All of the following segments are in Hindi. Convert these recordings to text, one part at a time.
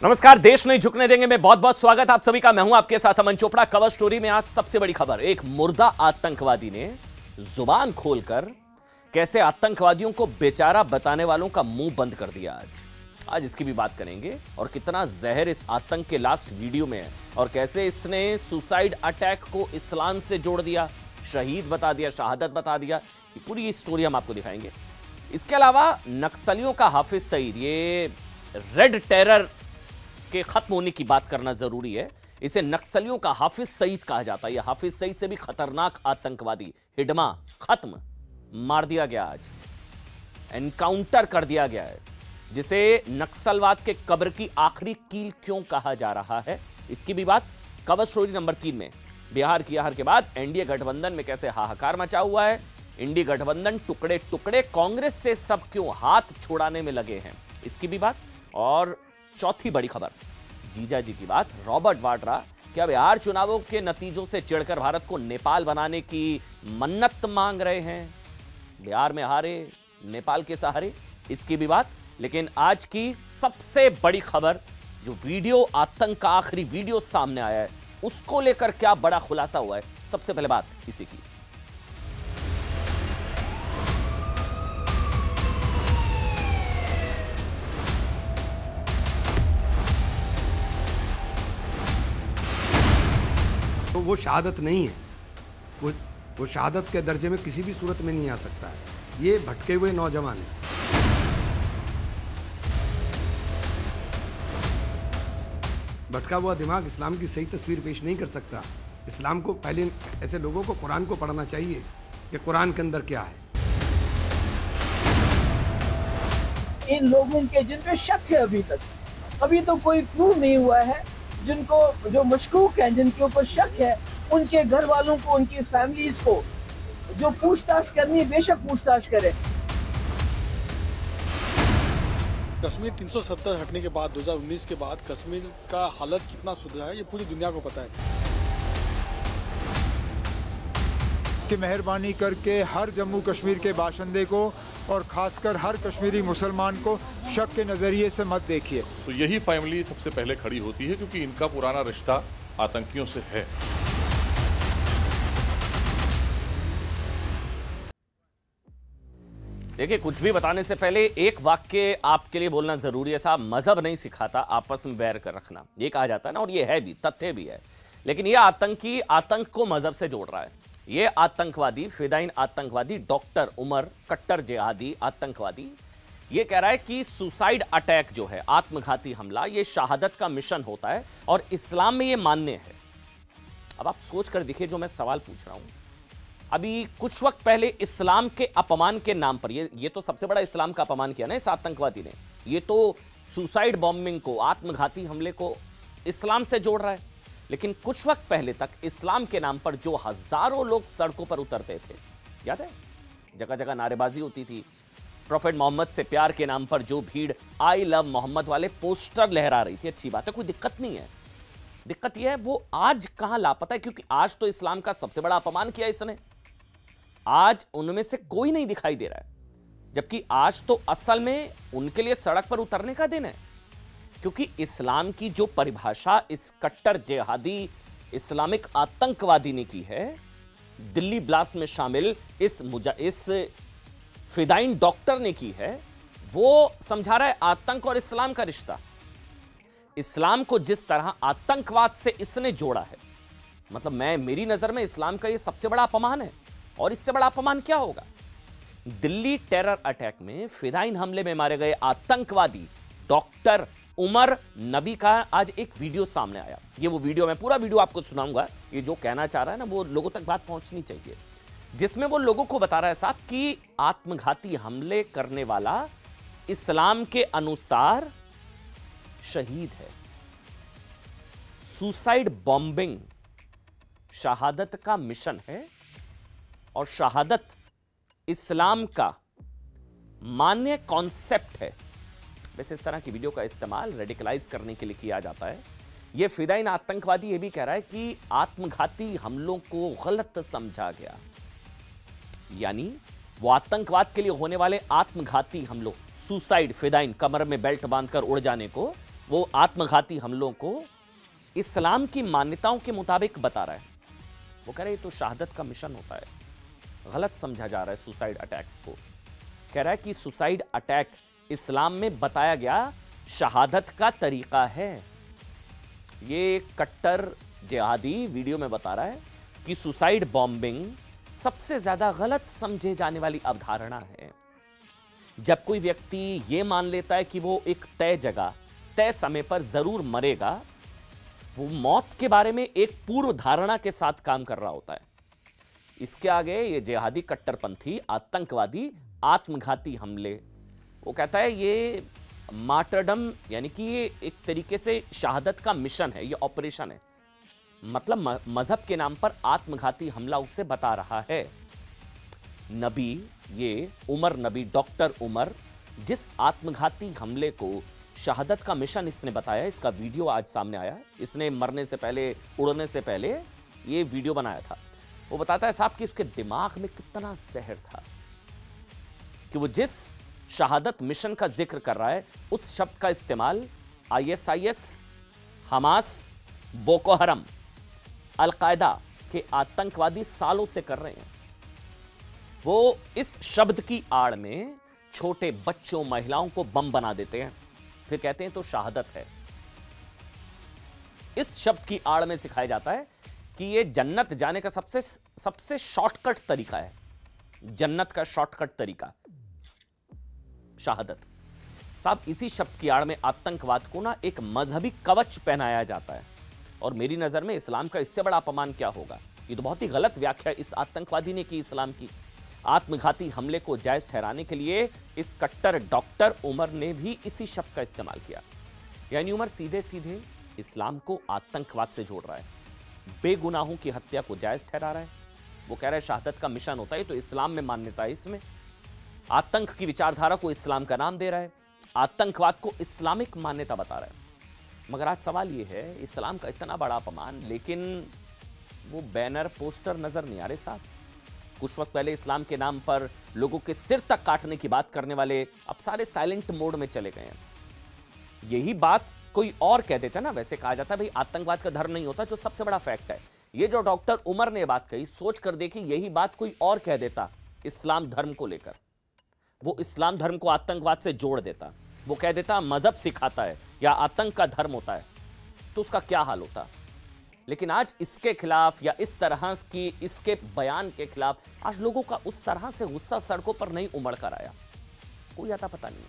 नमस्कार, देश नहीं झुकने देंगे में बहुत बहुत स्वागत आप सभी का। मैं हूं आपके साथ अमन चोपड़ा। कवर स्टोरी में आज सबसे बड़ी खबर, एक मुर्दा आतंकवादी ने जुबान खोलकर कैसे आतंकवादियों को बेचारा बताने वालों का मुंह बंद कर दिया। आज इसकी भी बात करेंगे और कितना जहर इस आतंक के लास्ट वीडियो में है और कैसे इसने सुसाइड अटैक को इस्लाम से जोड़ दिया, शहीद बता दिया, शहादत बता दिया। ये पूरी स्टोरी हम आपको दिखाएंगे। इसके अलावा नक्सलियों का हाफिज सईद, ये रेड टेरर के खत्म होने की बात करना जरूरी है। इसे नक्सलियों का हाफिज सईद कहा जाता है। यह हाफिज सईद से भी खतरनाक आतंकवादी, हिडमा, खत्म, मार दिया गया, आज एनकाउंटर कर दिया गया है, जिसे नक्सलवाद के कब्र की आखिरी कील क्यों कहा जा रहा है, इसकी भी बात कवर स्टोरी नंबर 3 में। बिहार की हार के बाद एनडीए गठबंधन में कैसे हाहाकार मचा हुआ है, इंडी गठबंधन टुकड़े टुकड़े, कांग्रेस से सब क्यों हाथ छुड़ाने में लगे हैं, इसकी भी बात। और चौथी बड़ी खबर, जीजा जी की बात। रॉबर्ट वाड्रा क्या बिहार चुनावों के नतीजों से चिढ़कर भारत को नेपाल बनाने की मन्नत मांग रहे हैं? बिहार में हारे, नेपाल के सहारे, इसकी भी बात। लेकिन आज की सबसे बड़ी खबर, जो वीडियो, आतंक का आखिरी वीडियो सामने आया है, उसको लेकर क्या बड़ा खुलासा हुआ है, सबसे पहले बात इसी की। तो वो शहादत नहीं है, वो शहादत के दर्जे में किसी भी सूरत में नहीं आ सकता है। ये भटके हुए नौजवान हैं। भटका हुआ दिमाग इस्लाम की सही तस्वीर पेश नहीं कर सकता। इस्लाम को पहले, ऐसे लोगों को कुरान को पढ़ना चाहिए कि कुरान के अंदर क्या है। इन लोगों के जिन पे शक है अभी तो कोई प्रूव नहीं हुआ है, जिनको जो मशकूक हैं, जिनके ऊपर शक है, उनके घर वालों को, उनकी फैमिलीज को जो पूछताछ करनी है, बेशक पूछताछ करें। कश्मीर 370 हटने के बाद 2019 के बाद कश्मीर का हालत कितना सुधरा है, ये पूरी दुनिया को पता है। कि मेहरबानी करके हर जम्मू कश्मीर के बाशिंदे को और खासकर हर कश्मीरी मुसलमान को शक के नज़रिए से मत देखिए। तो यही फैमिली सबसे पहले खड़ी होती है, क्योंकि इनका पुराना रिश्ता आतंकियों से है। देखिए, कुछ भी बताने से पहले एक वाक्य आपके लिए बोलना जरूरी है साहब। मजहब नहीं सिखाता आपस में बैर कर रखना, ये कहा जाता है ना, और ये है भी, तथ्य भी है। लेकिन ये आतंकी आतंक को मजहब से जोड़ रहा है। ये आतंकवादी, फिदाइन आतंकवादी, डॉक्टर उमर, कट्टर जिहादी आतंकवादी, ये कह रहा है कि सुसाइड अटैक जो है, आत्मघाती हमला, ये शहादत का मिशन होता है और इस्लाम में ये मान्य है। अब आप सोच कर देखिए जो मैं सवाल पूछ रहा हूं। अभी कुछ वक्त पहले इस्लाम के अपमान के नाम पर, ये तो सबसे बड़ा इस्लाम का अपमान किया ना इस आतंकवादी ने। ये तो सुसाइड बॉम्बिंग को, आत्मघाती हमले को इस्लाम से जोड़ रहा है। लेकिन कुछ वक्त पहले तक इस्लाम के नाम पर जो हजारों लोग सड़कों पर उतरते थे, याद है, जगह जगह नारेबाजी होती थी। प्रोफेट मोहम्मद से प्यार के नाम पर जो भीड़ आई लव मोहम्मद वाले पोस्टर लहरा रही थी, अच्छी बात है, कोई दिक्कत नहीं है। दिक्कत यह है वो आज कहां लापता है, क्योंकि आज तो इस्लाम का सबसे बड़ा अपमान किया इसने। आज उनमें से कोई नहीं दिखाई दे रहा है, जबकि आज तो असल में उनके लिए सड़क पर उतरने का दिन है। क्योंकि इस्लाम की जो परिभाषा इस कट्टर जिहादी इस्लामिक आतंकवादी ने की है, दिल्ली ब्लास्ट में शामिल इस फिदाइन डॉक्टर ने की है, वो समझा रहा है आतंक और इस्लाम का रिश्ता। इस्लाम को जिस तरह आतंकवाद से इसने जोड़ा है, मतलब मेरी नजर में इस्लाम का यह सबसे बड़ा अपमान है। और इससे बड़ा अपमान क्या होगा? दिल्ली टेरर अटैक में, फिदाइन हमले में मारे गए आतंकवादी डॉक्टर उमर नबी का आज एक वीडियो सामने आया। ये वो वीडियो, मैं पूरा वीडियो आपको सुनाऊंगा। ये जो कहना चाह रहा है ना, वो लोगों तक बात पहुंचनी चाहिए। जिसमें वो लोगों को बता रहा है साहब कि आत्मघाती हमले करने वाला इस्लाम के अनुसार शहीद है। सुसाइड बॉम्बिंग शहादत का मिशन है और शहादत इस्लाम का मान्य कॉन्सेप्ट है। वैसे इस तरह की वीडियो का इस्तेमाल रेडिकलाइज करने के लिए किया जाता है। यह फिदाइन आतंकवादी यह भी कह रहा है कि आत्मघाती हमलों को गलत समझा गया, यानी वो आतंकवाद के लिए होने वाले आत्मघाती हमलों, सुसाइड, फिदाइन, कमर में बेल्ट बांधकर उड़ जाने को वो आत्मघाती हमलों को इस्लाम की मान्यताओं के मुताबिक बता रहा है। वो कह रहे हैं तो शहादत का मिशन होता है, गलत समझा जा रहा है सुसाइड अटैक्स को। कह रहा है कि सुसाइड अटैक इस्लाम में बताया गया शहादत का तरीका है। ये कट्टर जिहादी वीडियो में बता रहा है कि सुसाइड बॉम्बिंग सबसे ज्यादा गलत समझे जाने वाली अवधारणा है। जब कोई व्यक्ति यह मान लेता है कि वो एक तय जगह तय समय पर जरूर मरेगा, वो मौत के बारे में एक पूर्व धारणा के साथ काम कर रहा होता है। इसके आगे ये जिहादी कट्टरपंथी आतंकवादी आत्मघाती हमले, वो कहता है ये मार्टरडम, यानी कि ये एक तरीके से शहादत का मिशन है, ये ऑपरेशन है। मतलब मजहब के नाम पर आत्मघाती हमला उसे बता रहा है। नबी, ये उमर नबी, डॉक्टर उमर, जिस आत्मघाती हमले को शहादत का मिशन इसने बताया, इसका वीडियो आज सामने आया। इसने मरने से पहले, उड़ने से पहले ये वीडियो बनाया था। वो बताता है साहब कि उसके दिमाग में कितना जहर था कि वो जिस शहादत मिशन का जिक्र कर रहा है उस शब्द का इस्तेमाल ISIS, हमास, बोको हरम, अल-कायदा के आतंकवादी सालों से कर रहे हैं। वो इस शब्द की आड़ में छोटे बच्चों, महिलाओं को बम बना देते हैं, फिर कहते हैं तो शहादत है। इस शब्द की आड़ में सिखाया जाता है कि यह जन्नत जाने का सबसे शॉर्टकट तरीका है। जन्नत का शॉर्टकट तरीका शहादत। साहब इसी शब्द की आड़ में आतंकवाद को ना एक मजहबी कवच पहनाया जाता है, और मेरी नजर में इस्लाम का इससे बड़ा अपमान क्या होगा। ये तो बहुत ही गलत व्याख्या इस आतंकवादी ने की इस्लाम की। आत्मघाती हमले को जायज ठहराने के लिए इस कट्टर डॉक्टर उमर ने भी इसी शब्द का इस्तेमाल किया। यानी उमर सीधे सीधे इस्लाम को आतंकवाद से जोड़ रहा है, बेगुनाहों की हत्या को जायज ठहरा रहा है। वो कह रहा है शहादत का मिशन होता है, तो इस्लाम में मान्यता है इसमें। आतंक की विचारधारा को इस्लाम का नाम दे रहा है, आतंकवाद को इस्लामिक मान्यता बता रहा है। मगर आज सवाल यह है, इस्लाम का इतना बड़ा अपमान, लेकिन वो बैनर पोस्टर नजर नहीं आ रहे साहब। कुछ वक्त पहले इस्लाम के नाम पर लोगों के सिर तक काटने की बात करने वाले अब सारे साइलेंट मोड में चले गए हैं। यही बात कोई और कह देता ना, वैसे कहा जाता है भाई आतंकवाद का धर्म नहीं होता, जो सबसे बड़ा फैक्ट है। ये जो डॉक्टर उमर ने बात कही, सोच कर देखी यही बात कोई और कह देता इस्लाम धर्म को लेकर, वो इस्लाम धर्म को आतंकवाद से जोड़ देता, वो कह देता मजहब सिखाता है या आतंक का धर्म होता है, तो उसका क्या हाल होता। लेकिन आज इसके खिलाफ या इस तरह की इसके बयान के खिलाफ आज लोगों का उस तरह से गुस्सा सड़कों पर नहीं उमड़ कर आया, कोई आता पता नहीं।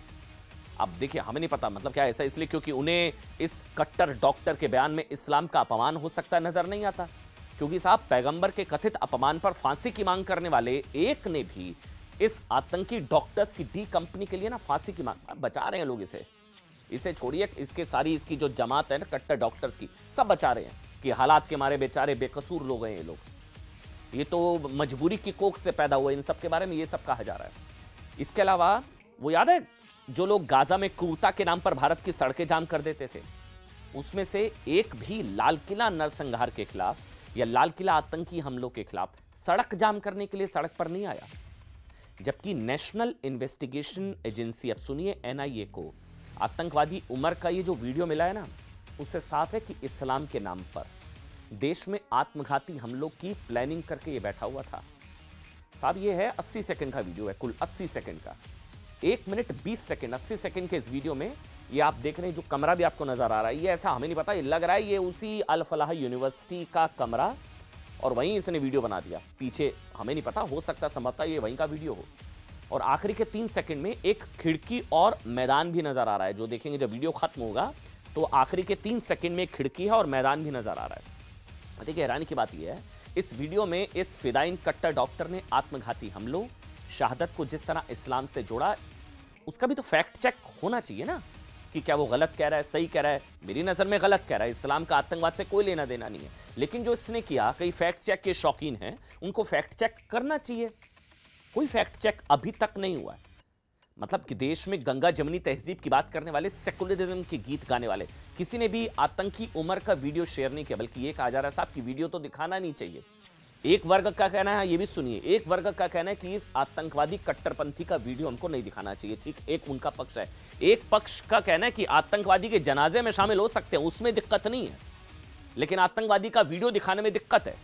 अब देखिए, हमें नहीं पता मतलब क्या ऐसा, इसलिए क्योंकि उन्हें इस कट्टर डॉक्टर के बयान में इस्लाम का अपमान हो सकता है नजर नहीं आता, क्योंकि साहब पैगंबर के कथित अपमान पर फांसी की मांग करने वाले एक ने भी इस आतंकी डॉक्टर्स की डी कंपनी के लिए ना फांसी की मांग, बचा रहे हैं लोग इसे छोड़िए, इसके सारी इसकी जो जमात है ना कट्टर डॉक्टर्स की, सब बचा रहे हैं कि हालात के मारे बेचारे बेकसूर लोग हैं ये लोग, ये तो मजबूरी की कोख से पैदा हुए, इन सब के बारे में ये सब कहा जा रहा है। इसके अलावा वो याद है जो लोग गाजा में क्रूरता के नाम पर भारत की सड़कें जाम कर देते थे, उसमें से एक भी लाल किला नरसंहार के खिलाफ या लाल किला आतंकी हमलों के खिलाफ सड़क जाम करने के लिए सड़क पर नहीं आया। जबकि नेशनल इन्वेस्टिगेशन एजेंसी, अब सुनिए, NIA को आतंकवादी उमर का ये जो वीडियो मिला है ना, उससे साफ है कि इस्लाम के नाम पर देश में आत्मघाती हमलों की प्लानिंग करके ये बैठा हुआ था। साहब ये है 80 सेकंड का वीडियो है, कुल 80 सेकंड का, 1 मिनट 20 सेकंड 80 सेकंड के इस वीडियो में ये आप देख रहे हैं, जो कमरा भी आपको नजर आ रहा है, ये ऐसा हमें नहीं पता, ये लग रहा है ये उसी अल फलाह यूनिवर्सिटी का कमरा, और वहीं इसने वीडियो बना दिया। पीछे हमें नहीं पता, हो सकता संभवतः ये वहीं का वीडियो हो। और आखिरी के 3 सेकंड में एक खिड़की और मैदान भी नजर आ रहा है, जो देखेंगे जब वीडियो खत्म होगा तो आखिरी के 3 सेकंड में एक खिड़की है और मैदान भी नजर आ रहा है। देखिए, हैरानी की बात यह है, इस वीडियो में इस फिदाइन कट्टर डॉक्टर ने आत्मघाती हमलों, शहादत को जिस तरह इस्लाम से जोड़ा, उसका भी तो फैक्ट चेक होना चाहिए ना, कि क्या वो गलत कह रहा है, सही कह रहा है। मेरी नजर में गलत कह रहा है, इस्लाम का आतंकवाद से कोई लेना देना नहीं है, लेकिन जो इसने किया, कई फैक्ट चेक के शौकीन हैं, उनको फैक्ट चेक करना चाहिए। कोई फैक्ट चेक अभी तक नहीं हुआ है। मतलब कि देश में गंगा जमनी तहजीब की बात करने वाले, सेकुलरिज्म के गीत गाने वाले किसी ने भी आतंकी उमर का वीडियो शेयर नहीं किया, बल्कि ये कहा जा रहा है साहब कि वीडियो तो दिखाना नहीं चाहिए, एक वर्ग का कहना है, ये भी सुनिए, एक वर्ग का कहना है कि इस आतंकवादी कट्टरपंथी का वीडियो हमको नहीं दिखाना चाहिए। ठीक, एक उनका पक्ष है। एक पक्ष का कहना है कि आतंकवादी के जनाजे में शामिल हो सकते हैं, उसमें दिक्कत नहीं है, लेकिन आतंकवादी का वीडियो दिखाने में दिक्कत है।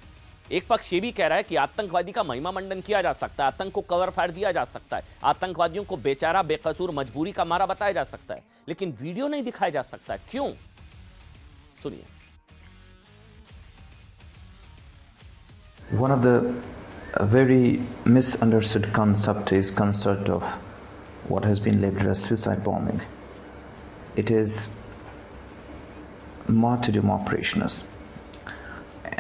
एक पक्ष ये भी कह रहा है कि आतंकवादी का महिमा मंडन किया जा सकता है, आतंक को कवर फायर दिया जा सकता है, आतंकवादियों को बेचारा बेकसूर मजबूरी का मारा बताया जा सकता है, लेकिन वीडियो नहीं दिखाया जा सकता। क्यों? सुनिए। One of the very misunderstood concept is concept of what has been labeled as suicide bombing. It is martyrdom operations,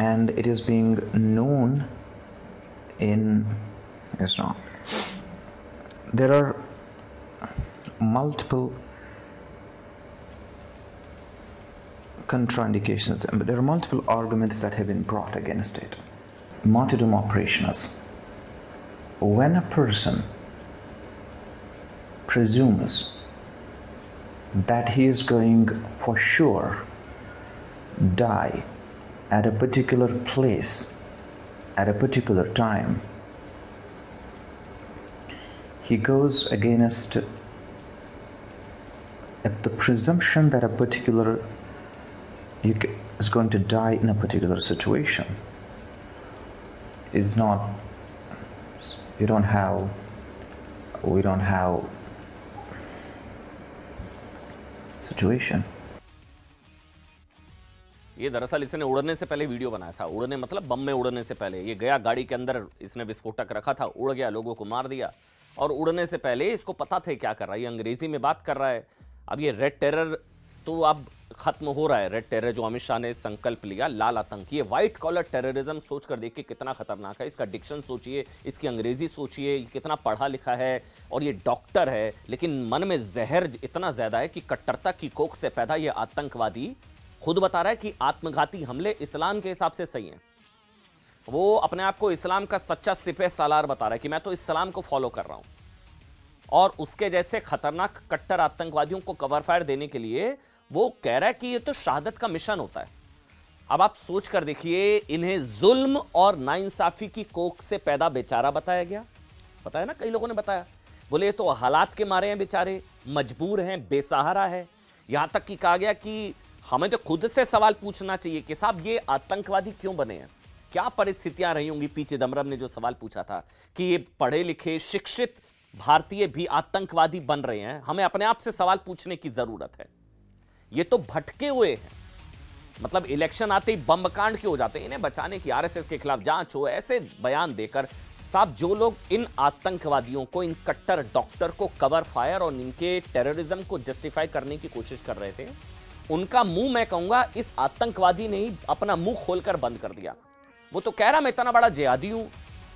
and it is being known in Islam. There are multiple contraindications, but there are multiple arguments that have been brought against it. Martyrdom operations. When a person presumes that he is going for sure die at a particular place at a particular time, he goes against the presumption that a particular is going to die in a particular situation. It's not, we don't have situation. ये दरअसल इसने उड़ने से पहले वीडियो बनाया था। उड़ने मतलब बम में उड़ने से पहले। ये गया गाड़ी के अंदर, इसने विस्फोटक रखा था, उड़ गया, लोगों को मार दिया, और उड़ने से पहले इसको पता था क्या कर रहा है। ये अंग्रेजी में बात कर रहा है। अब ये रेड टेरर तो अब खत्म हो रहा है। रेड टेरर जो अमित शाह ने संकल्प लिया, लाल आतंक, ये व्हाइट कॉलर टेररिज्म सोच कर देखिए कितना खतरनाक है। इसका डिक्शन सोचिए, इसकी अंग्रेजी सोचिए, कितना पढ़ा लिखा है, और ये डॉक्टर है, लेकिन मन में जहर इतना ज्यादा है कि कट्टरता की कोख से पैदा ये आतंकवादी खुद बता रहा है कि आत्मघाती हमले इस्लाम के हिसाब से सही हैं। वो अपने आप को इस्लाम का सच्चा सिपह सालार बता रहा है कि मैं तो इस्लाम को फॉलो कर रहा हूं, और उसके जैसे खतरनाक कट्टर आतंकवादियों को कवर फायर देने के लिए वो कह रहा है कि ये तो शहादत का मिशन होता है। अब आप सोच कर देखिए, इन्हें जुल्म और नाइंसाफी की कोख से पैदा बेचारा बताया गया। बताया ना, कई लोगों ने बताया, बोले ये तो हालात के मारे हैं बेचारे, मजबूर हैं, बेसहारा है। यहां तक कि कहा गया कि हमें तो खुद से सवाल पूछना चाहिए कि साहब ये आतंकवादी क्यों बने हैं, क्या परिस्थितियां रही होंगी। पीछे दमरम ने जो सवाल पूछा था कि ये पढ़े लिखे शिक्षित भारतीय भी आतंकवादी बन रहे हैं, हमें अपने आप से सवाल पूछने की जरूरत है। ये तो भटके हुए हैं, मतलब इलेक्शन आते ही बम कांड क्यों हो जाते हैं, इन्हें बचाने की आरएसएस के खिलाफ जांच हो, ऐसे बयान देकर। साहब जो लोग इन आतंकवादियों को, इन कट्टर डॉक्टर को कवर फायर और इनके टेररिज्म को जस्टिफाई करने की कोशिश कर रहे थे, उनका मुंह मैं कहूंगा इस आतंकवादी ने ही अपना मुंह खोलकर बंद कर दिया। वो तो कह रहा मैं इतना बड़ा जिहादी हूं,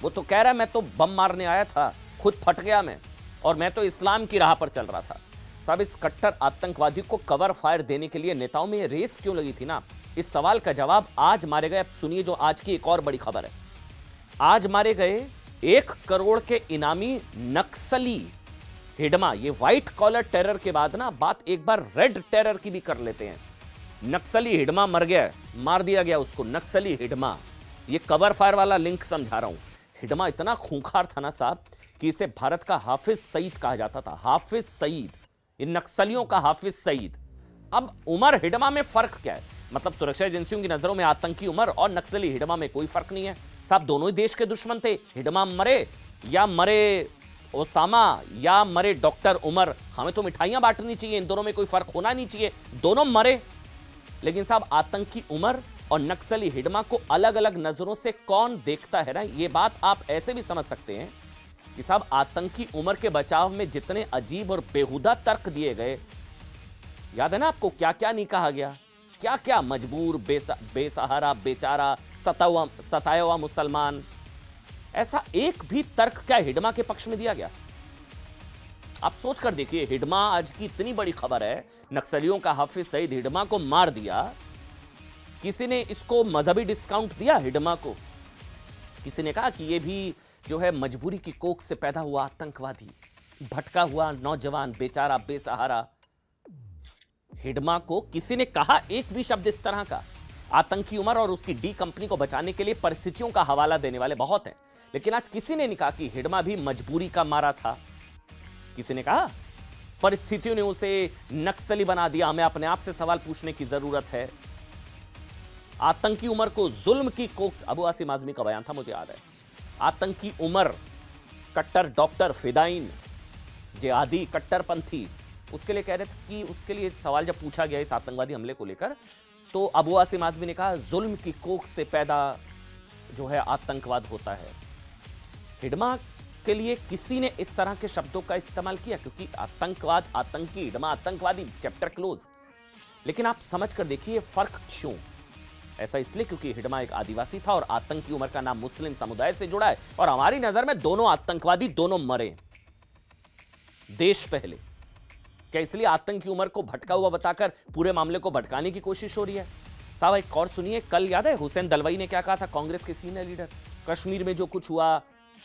वो तो कह रहा मैं तो बम मारने आया था, खुद फट गया मैं, और मैं तो इस्लाम की राह पर चल रहा था। साहब इस कट्टर आतंकवादी को कवर फायर देने के लिए नेताओं में रेस क्यों लगी थी ना, इस सवाल का जवाब आज मारे गए। अब सुनिए जो आज की एक और बड़ी खबर है। आज मारे गए 1 करोड़ के इनामी नक्सली हिडमा। ये व्हाइट कॉलर टेरर के बाद ना बात एक बार रेड टेरर की भी कर लेते हैं। नक्सली हिडमा मर गया, मार दिया गया उसको, नक्सली हिडमा। ये कवर फायर वाला लिंक समझा रहा हूं। हिडमा इतना खूंखार था ना साहब कि इसे भारत का हाफिज सईद कहा जाता था। हाफिज सईद, इन नक्सलियों का हाफिज सईद। अब उमर हिडमा में फर्क क्या है, मतलब सुरक्षा एजेंसियों की नजरों में आतंकी उमर और नक्सली हिडमा में कोई फर्क नहीं है साहब। दोनों ही देश के दुश्मन थे। हिडमा मरे या मरे ओसामा या मरे डॉक्टर उमर, हमें तो मिठाइयां बांटनी चाहिए, इन दोनों में कोई फर्क होना नहीं चाहिए, दोनों मरे। लेकिन साहब आतंकी उमर और नक्सली हिडमा को अलग अलग नजरों से कौन देखता है ना, ये बात आप ऐसे भी समझ सकते हैं कि साहब आतंकी उमर के बचाव में जितने अजीब और बेहुदा तर्क दिए गए, याद है ना आपको, क्या क्या नहीं कहा गया, क्या क्या, मजबूर, बेसहारा, बेचारा, सताया हुआ मुसलमान, ऐसा एक भी तर्क क्या हिडमा के पक्ष में दिया गया? आप सोच कर देखिए, हिडमा आज की इतनी बड़ी खबर है, नक्सलियों का हाफिज सईद हिडमा को मार दिया। किसी ने इसको मजहबी डिस्काउंट दिया हिडमा को? किसी ने कहा कि ये भी जो है मजबूरी की कोख से पैदा हुआ आतंकवादी, भटका हुआ नौजवान, बेचारा, बेसहारा। हिडमा को किसी ने कहा एक भी शब्द इस तरह का? आतंकी उमर और उसकी डी कंपनी को बचाने के लिए परिस्थितियों का हवाला देने वाले बहुत हैं, लेकिन आज किसी ने नहीं कहा कि हिडमा भी मजबूरी का मारा था। किसी ने कहा परिस्थितियों ने उसे नक्सली बना दिया। हमें अपने आप से सवाल पूछने की जरूरत है। आतंकी उमर को जुल्म की कोख, अबू आसिम आजमी का बयान था, मुझे याद है। आतंकी उमर कट्टर डॉक्टर, फिदाइन, जिहादी, कट्टरपंथी, उसके लिए कह रहे थे कि उसके लिए सवाल जब पूछा गया इस आतंकवादी हमले को लेकर, तो अबू आसिम आजमी ने कहा जुल्म की कोख से पैदा जो है आतंकवाद होता है। हिडमा के लिए किसी ने इस तरह के शब्दों का इस्तेमाल किया क्योंकि आतंकवाद, आतंकी, हिडमा आतंकवादी, चैप्टर क्लोज। लेकिन आप समझ कर देखिए फर्क क्यों। ऐसा इसलिए क्योंकि हिडमा एक आदिवासी था और आतंकी उमर का नाम मुस्लिम समुदाय से जुड़ा है, और हमारी नजर में दोनों आतंकवादी दोनों मरे देश पहले। क्या इसलिए आतंकी उमर को भटका हुआ बताकर पूरे मामले को भटकाने की कोशिश हो रही है? साहब एक और सुनिए, कल याद है हुसैन दलवाई ने क्या कहा था, कांग्रेस के सीनियर लीडर, कश्मीर में जो कुछ हुआ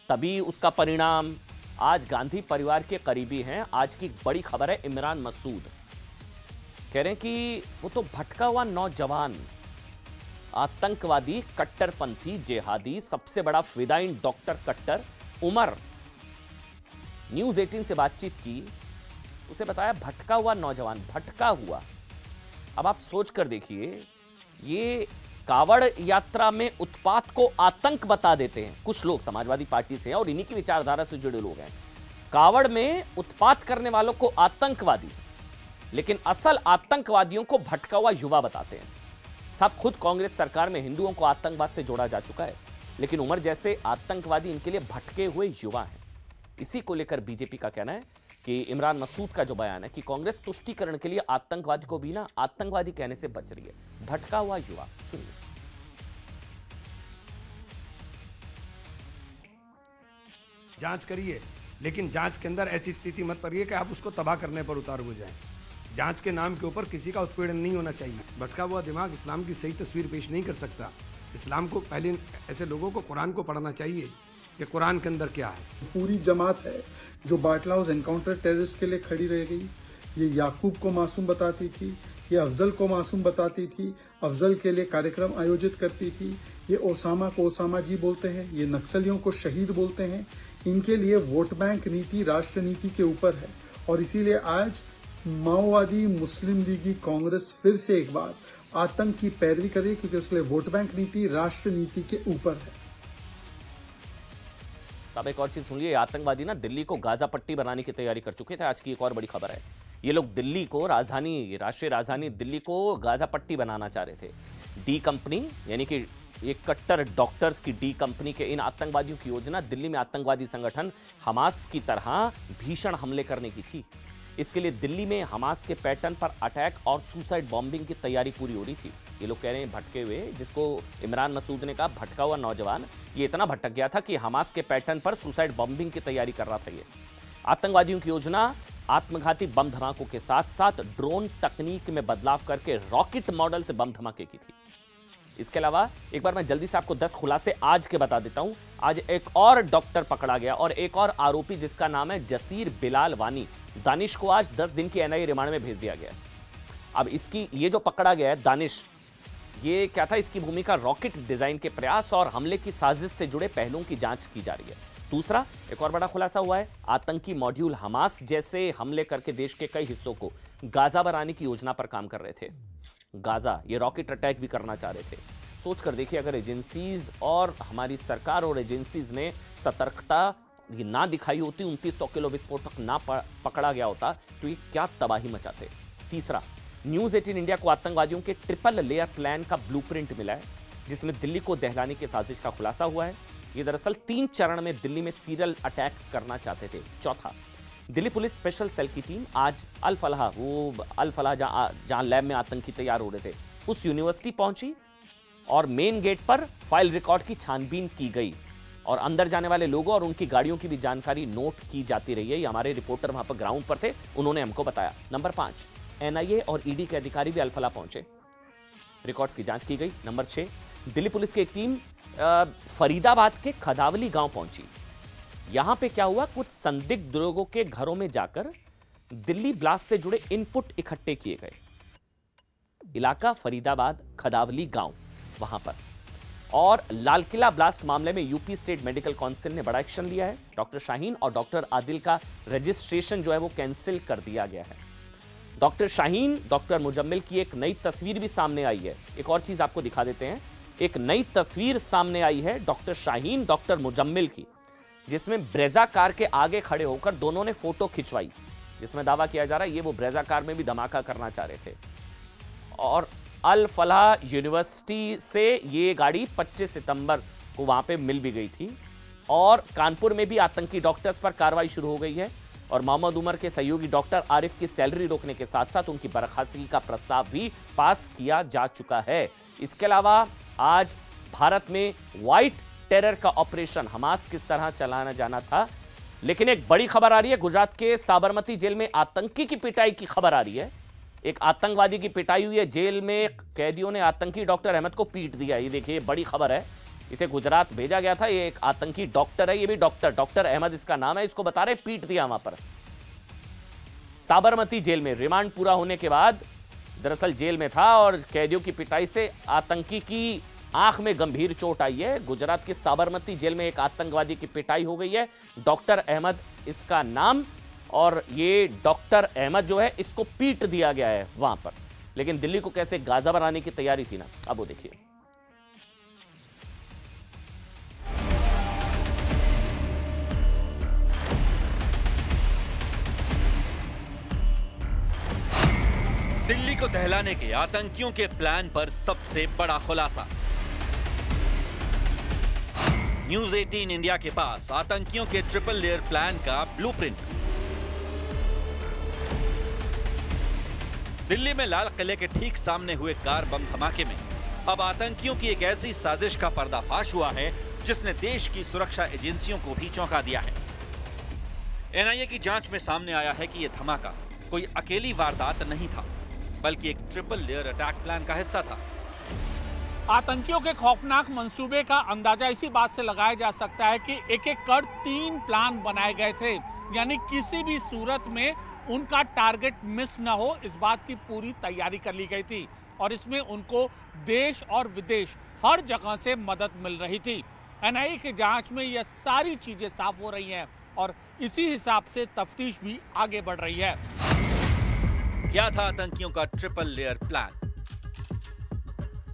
तभी उसका परिणाम। आज गांधी परिवार के करीबी हैं। आज की बड़ी खबर है, इमरान मसूद कह रहे हैं कि वो तो भटका हुआ नौजवान, आतंकवादी, कट्टरपंथी, जिहादी, सबसे बड़ा फिदाइन डॉक्टर कट्टर उमर। न्यूज 18 से बातचीत की, उसे बताया भटका हुआ नौजवान, भटका हुआ। अब आप सोच कर देखिए, ये कावड़ यात्रा में उत्पात को आतंक बता देते हैं कुछ लोग, समाजवादी पार्टी से हैं और इन्हीं की विचारधारा से जुड़े लोग हैं। कावड़ में उत्पात करने वालों को आतंकवादी, लेकिन असल आतंकवादियों को भटका हुआ युवा बताते हैं। साहब खुद कांग्रेस सरकार में हिंदुओं को आतंकवाद से जोड़ा जा चुका है, लेकिन उमर जैसे आतंकवादी इनके लिए भटके हुए युवा हैं। इसी को लेकर बीजेपी का कहना है कि इमरान मसूद का जो बयान है कि कांग्रेस तुष्टीकरण के लिए आतंकवादी को भी ना आतंकवादी कहने से बच रही है। भटका हुआ युवा, सुनिए। जांच करिए, लेकिन जांच के अंदर ऐसी स्थिति मत करिए कि आप उसको तबाह करने पर उतार हो जाएं। जांच के नाम के ऊपर किसी का उत्पीड़न नहीं होना चाहिए। भटका हुआ दिमाग इस्लाम की सही तस्वीर पेश नहीं कर सकता। इस्लाम को पहले ऐसे लोगों को कुरान को पढ़ना चाहिए कि कुरान के अंदर क्या है। पूरी जमात है जो बाटला हाउस एनकाउंटर टेररिस्ट के लिए खड़ी रह गई। ये याकूब को मासूम बताती थी, ये अफजल को मासूम बताती थी, अफजल के लिए कार्यक्रम आयोजित करती थी। ये ओसामा को ओसामा जी बोलते हैं, ये नक्सलियों को शहीद बोलते हैं। इनके लिए वोट बैंक नीति राष्ट्र नीति के ऊपर है, और इसीलिए आज माओवादी मुस्लिम लीगी कांग्रेस फिर से एक बार आतंक की पैरवी करे, क्योंकि उसके लिए वोट बैंक नीति राष्ट्र नीति के ऊपर है। अब एक और चीज सुन लीजिए, आतंकवादी ना दिल्ली को गाजा पट्टी बनाने की तैयारी कर चुके थे। आज की एक और बड़ी खबर है, ये लोग दिल्ली को, राजधानी, राष्ट्रीय राजधानी दिल्ली को गाजा पट्टी बनाना चाह रहे थे। डी कंपनी यानी कि ये कट्टर डॉक्टर्स की डी कंपनी के इन आतंकवादियों की योजना दिल्ली में आतंकवादी संगठन हमास की तरह भीषण हमले करने की थी। इसके लिए दिल्ली में हमास के पैटर्न पर अटैक और सुसाइड बॉम्बिंग की तैयारी पूरी हो रही थी। ये लोग कह रहे हैं भटके हुए, जिसको इमरान मसूद ने कहा भटका हुआ नौजवान, ये इतना भटक गया था कि हमास के पैटर्न पर सुसाइड बॉम्बिंग की तैयारी कर रहा था। ये आतंकवादियों की योजना आत्मघाती बम धमाकों के साथ साथ ड्रोन तकनीक में बदलाव करके रॉकेट मॉडल से बम धमाके की थी। इसके अलावा एक बार मैं जल्दी से आपको 10 खुलासे आज के बता देता हूं। आज एक और डॉक्टर पकड़ा गया और एक और आरोपी जिसका नाम है जसीर बिलाल वानी, दानिश को आज 10 दिन की एनआईए रिमांड में भेज दिया गया। अब इसकी ये जो पकड़ा गया है दानिश, ये क्या था, इसकी भूमिका रॉकेट डिजाइन के प्रयास और हमले की साजिश से जुड़े पहलुओं की जांच की जा रही है। दूसरा एक और बड़ा खुलासा हुआ है, आतंकी मॉड्यूल हमास जैसे हमले करके देश के कई हिस्सों को गाजा बनाने की योजना पर काम कर रहे थे। गाजा, ये रॉकेट अटैक भी करना चाह रहे थे। सोच कर देखिए, अगर एजेंसीज और हमारी सरकार और एजेंसीज ने सतर्कता ये ना दिखाई होती, 2900 किलो विस्फोटक ना पकड़ा गया होता, तो ये क्या तबाही मचाते। तीसरा, न्यूज 18 इंडिया को आतंकवादियों के ट्रिपल लेयर प्लान का ब्लूप्रिंट मिला है, जिसमें दिल्ली को दहलाने की साजिश का खुलासा हुआ है। ये दरअसल 3 चरण में दिल्ली में सीरियल अटैक्स करना चाहते थे। चौथा, दिल्ली पुलिस स्पेशल सेल की टीम आज अल फलाह, वो अल फलाह जहां लैब में आतंकी तैयार हो रहे थे, उस यूनिवर्सिटी पहुंची और मेन गेट पर फाइल रिकॉर्ड की छानबीन की गई और अंदर जाने वाले लोगों और उनकी गाड़ियों की भी जानकारी नोट की जाती रही है। ये हमारे रिपोर्टर वहां पर ग्राउंड पर थे, उन्होंने हमको बताया। नंबर 5, एनआईए और ईडी के अधिकारी भी अल फलाह पहुंचे, रिकॉर्ड्स की जांच की गई। नंबर 6, दिल्ली पुलिस की एक टीम फरीदाबाद के खदावली गांव पहुंची। यहां पे क्या हुआ, कुछ संदिग्ध लोगों के घरों में जाकर दिल्ली ब्लास्ट से जुड़े इनपुट इकट्ठे किए गए। इलाका फरीदाबाद खदावली गांव, वहां पर। और लाल किला ब्लास्ट मामले में यूपी स्टेट मेडिकल काउंसिल ने बड़ा एक्शन लिया है। डॉक्टर शाहीन और डॉक्टर आदिल का रजिस्ट्रेशन जो है वो कैंसिल कर दिया गया है। डॉक्टर शाहीन, डॉक्टर मुजम्मिल की एक नई तस्वीर भी सामने आई है। एक और चीज आपको दिखा देते हैं, एक नई तस्वीर सामने आई है डॉक्टर शाहीन, डॉक्टर मुजम्मिल की, जिसमें ब्रेजा कार के आगे खड़े होकर दोनों ने फोटो खिंचवाई, जिसमें दावा किया जा रहा है ये वो ब्रेजा कार में भी धमाका करना चाह रहे थे। और अल फलाह यूनिवर्सिटी से ये गाड़ी 25 सितंबर को वहां पे मिल भी गई थी। और कानपुर में भी आतंकी डॉक्टर्स पर कार्रवाई शुरू हो गई है और मोहम्मद उमर के सहयोगी डॉक्टर आरिफ की सैलरी रोकने के साथ साथ उनकी बर्खास्तगी का प्रस्ताव भी पास किया जा चुका है। इसके अलावा आज भारत में व्हाइट टेरर का ऑपरेशन हमास किस तरह चलाना जाना था, लेकिन एक बड़ी खबर आ रही है। गुजरात के साबरमती जेल में आतंकी की पिटाई की खबर आ रही है। एक आतंकवादी की पिटाई हुई है। जेल में कैदियों ने आतंकी डॉक्टर अहमद को पीट दिया। ये देखिए बड़ी खबर है, इसे गुजरात भेजा गया था। ये एक आतंकी डॉक्टर है, ये भी डॉक्टर अहमद इसका नाम है। इसको बता रहे पीट दिया वहां पर साबरमती जेल में। रिमांड पूरा होने के बाद दरअसल जेल में था और कैदियों की पिटाई से आतंकी की आंख में गंभीर चोट आई है। गुजरात के साबरमती जेल में एक आतंकवादी की पिटाई हो गई है। डॉक्टर अहमद इसका नाम, और ये डॉक्टर अहमद जो है इसको पीट दिया गया है वहां पर। लेकिन दिल्ली को कैसे गाजा बनाने की तैयारी थी ना, अब वो देखिए। दिल्ली को दहलाने के आतंकियों के प्लान पर सबसे बड़ा खुलासा। न्यूज 18 इंडिया के पास आतंकियों के ट्रिपल लेयर प्लान का ब्लूप्रिंट। दिल्ली में लाल किले के ठीक सामने हुए कार बम धमाके में अब आतंकियों की एक ऐसी साजिश का पर्दाफाश हुआ है जिसने देश की सुरक्षा एजेंसियों को भी चौंका दिया है। एनआईए की जांच में सामने आया है कि यह धमाका कोई अकेली वारदात नहीं था, बल्कि एक ट्रिपल लेयर अटैक प्लान का हिस्सा था। आतंकियों के खौफनाक मंसूबे का अंदाजा इसी बात से लगाया जा सकता है कि एक एक कर 3 प्लान बनाए गए थे, यानी किसी भी सूरत में उनका टारगेट मिस न हो, इस बात की पूरी तैयारी कर ली गई थी। और इसमें उनको देश और विदेश हर जगह से मदद मिल रही थी। एनआईए की जांच में यह सारी चीजें साफ हो रही हैं और इसी हिसाब से तफ्तीश भी आगे बढ़ रही है। क्या था आतंकियों का ट्रिपल लेयर प्लान?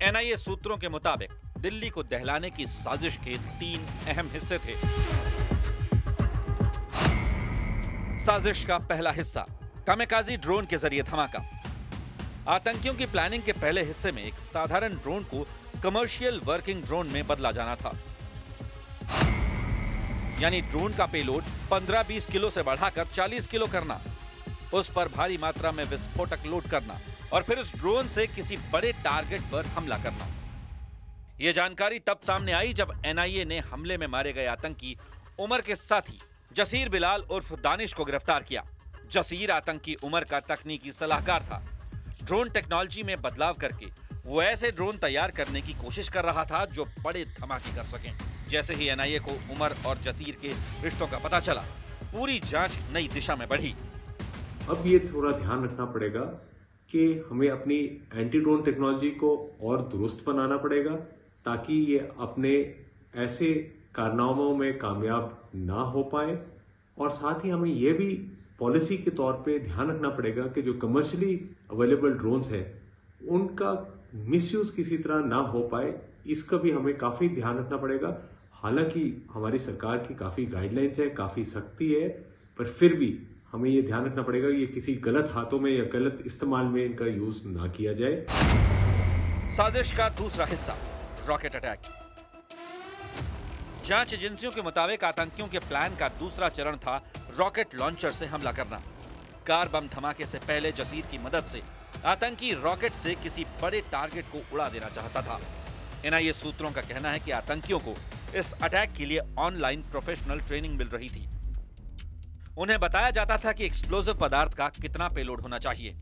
एनआईए सूत्रों के मुताबिक दिल्ली को दहलाने की साजिश के 3 अहम हिस्से थे। साजिश का पहला हिस्सा, कामेकाजी ड्रोन के जरिए धमाका। आतंकियों की प्लानिंग के पहले हिस्से में एक साधारण ड्रोन को कमर्शियल वर्किंग ड्रोन में बदला जाना था, यानी ड्रोन का पेलोड 15-20 किलो से बढ़ाकर 40 किलो करना, उस पर भारी मात्रा में विस्फोटक लोड करना और फिर उस ड्रोन से किसी बड़े टारगेट पर हमला करना। यह जानकारी तब सामने आई जब एनआईए ने हमले में मारे गए आतंकी उमर के साथी जसीर बिलाल उर्फ दानिश को गिरफ्तार किया। जसीर आतंकी उमर का तकनीकी सलाहकार था। ड्रोन टेक्नोलॉजी में बदलाव करके वो ऐसे ड्रोन तैयार करने की कोशिश कर रहा था जो बड़े धमाके कर सकें। जैसे ही एनआईए को उमर और जसीर के रिश्तों का पता चला, पूरी जांच नई दिशा में बढ़ी। अब ये थोड़ा ध्यान रखना पड़ेगा कि हमें अपनी एंटी ड्रोन टेक्नोलॉजी को और दुरुस्त बनाना पड़ेगा ताकि ये अपने ऐसे कारनामों में कामयाब ना हो पाए। और साथ ही हमें ये भी पॉलिसी के तौर पे ध्यान रखना पड़ेगा कि जो कमर्शियली अवेलेबल ड्रोन्स हैं उनका मिसयूज किसी तरह ना हो पाए, इसका भी हमें काफी ध्यान रखना पड़ेगा। हालांकि हमारी सरकार की काफी गाइडलाइंस है, काफी सख्ती है, पर फिर भी हमें ये ध्यान रखना पड़ेगा कि ये किसी गलत हाथों में या गलत इस्तेमाल में इनका यूज ना किया जाए। साजिश का दूसरा हिस्सा, रॉकेट अटैक। जांच एजेंसियों के मुताबिक आतंकियों के प्लान का दूसरा चरण था रॉकेट लॉन्चर से हमला करना। कार बम धमाके से पहले जसीर की मदद से आतंकी रॉकेट से किसी बड़े टारगेट को उड़ा देना चाहता था। एनआईए सूत्रों का कहना है कि आतंकियों को इस अटैक के लिए ऑनलाइन प्रोफेशनल ट्रेनिंग मिल रही थी। उन्हें बताया जाता था कि एक्सप्लोजिव पदार्थ का कितना पेलोड होना चाहिए,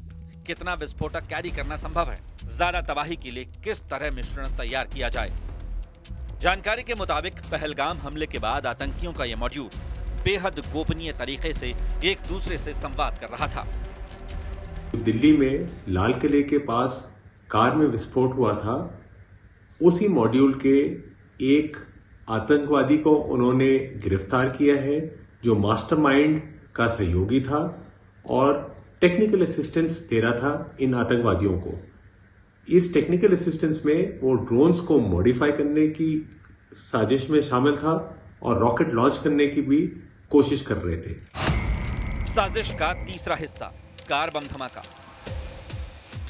कितना विस्फोटक कैरी करना संभव है, ज्यादा तबाही के लिए किस तरह मिश्रण तैयार किया जाए। जानकारी के मुताबिक पहलगाम हमले के बाद आतंकियों का यह मॉड्यूल बेहद गोपनीय तरीके से एक दूसरे से संवाद कर रहा था। दिल्ली में लाल किले के पास कार में विस्फोट हुआ था, उसी मॉड्यूल के एक आतंकवादी को उन्होंने गिरफ्तार किया है जो मास्टरमाइंड का सहयोगी था और टेक्निकल असिस्टेंस दे रहा था इन आतंकवादियों को। इस टेक्निकल असिस्टेंस में वो ड्रोन्स को मॉडिफाई करने की साजिश में शामिल था और रॉकेट लॉन्च करने की भी कोशिश कर रहे थे। साजिश का तीसरा हिस्सा, कार बम धमाका।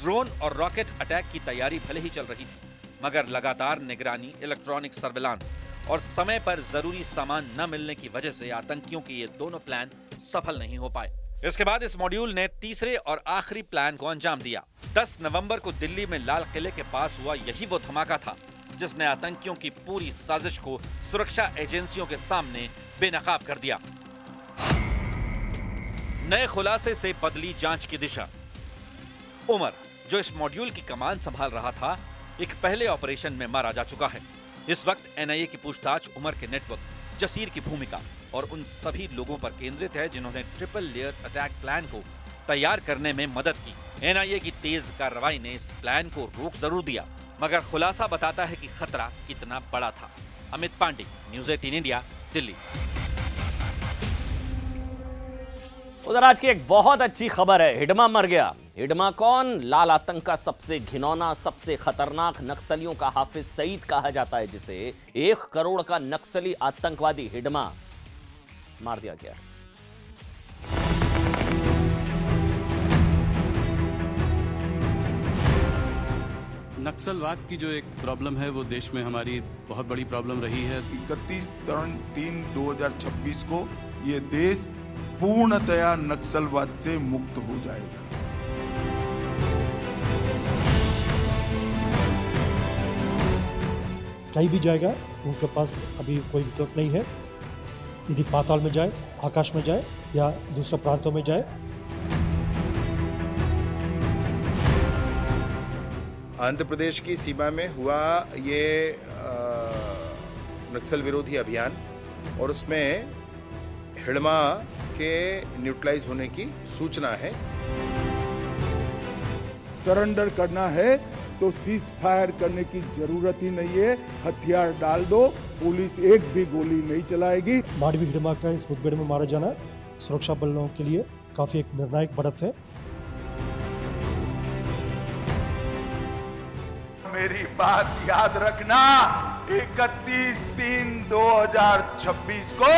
ड्रोन और रॉकेट अटैक की तैयारी भले ही चल रही थी, मगर लगातार निगरानी, इलेक्ट्रॉनिक सर्विलांस और समय पर जरूरी सामान न मिलने की वजह से आतंकियों के ये दोनों प्लान सफल नहीं हो पाए। इसके बाद इस मॉड्यूल ने तीसरे और आखिरी प्लान को अंजाम दिया। 10 नवंबर को दिल्ली में लाल किले के पास हुआ यही वो धमाका था जिसने आतंकियों की पूरी साजिश को सुरक्षा एजेंसियों के सामने बेनकाब कर दिया। नए खुलासे से बदली जांच की दिशा। उमर, जो इस मॉड्यूल की कमान संभाल रहा था, एक पहले ऑपरेशन में मारा जा चुका है। इस वक्त एनआईए की पूछताछ उमर के नेटवर्क, जसीर की भूमिका और उन सभी लोगों पर केंद्रित है जिन्होंने ट्रिपल लेयर अटैक प्लान को तैयार करने में मदद की। एनआईए की तेज कार्रवाई ने इस प्लान को रोक जरूर दिया, मगर खुलासा बताता है कि खतरा कितना बड़ा था। Amit Pandey, news 18 India, Delhi. उधर आज की एक बहुत अच्छी खबर है, हिडमा मर गया। हिडमा कौन? लाल आतंक का सबसे घिनौना, सबसे खतरनाक नक्सलियों का हाफिज सईद कहा जाता है, जिसे 1 करोड़ का नक्सली आतंकवादी हिडमा मार दिया गया। नक्सलवाद की जो एक प्रॉब्लम है वो देश में हमारी बहुत बड़ी प्रॉब्लम रही है। 31/3/2026 को ये देश पूर्णतया नक्सलवाद से मुक्त हो जाएगा। कहीं भी जाएगा उनके पास अभी कोई विकल्प नहीं है, यदि पाताल में जाए, आकाश में जाए या दूसरे प्रांतों में जाए। आंध्र प्रदेश की सीमा में हुआ ये नक्सल विरोधी अभियान और उसमें हिडमा के न्यूट्रलाइज होने की सूचना है। सरेंडर करना है तो सीज फायर करने की जरूरत ही नहीं है, हथियार डाल दो, पुलिस एक भी गोली नहीं चलाएगी। माडवी हिडमा का इस मुठभेड़ में मारा जाना सुरक्षा बलों के लिए काफी एक निर्णायक बढ़त है। मेरी बात याद रखना, 31/3/2026 को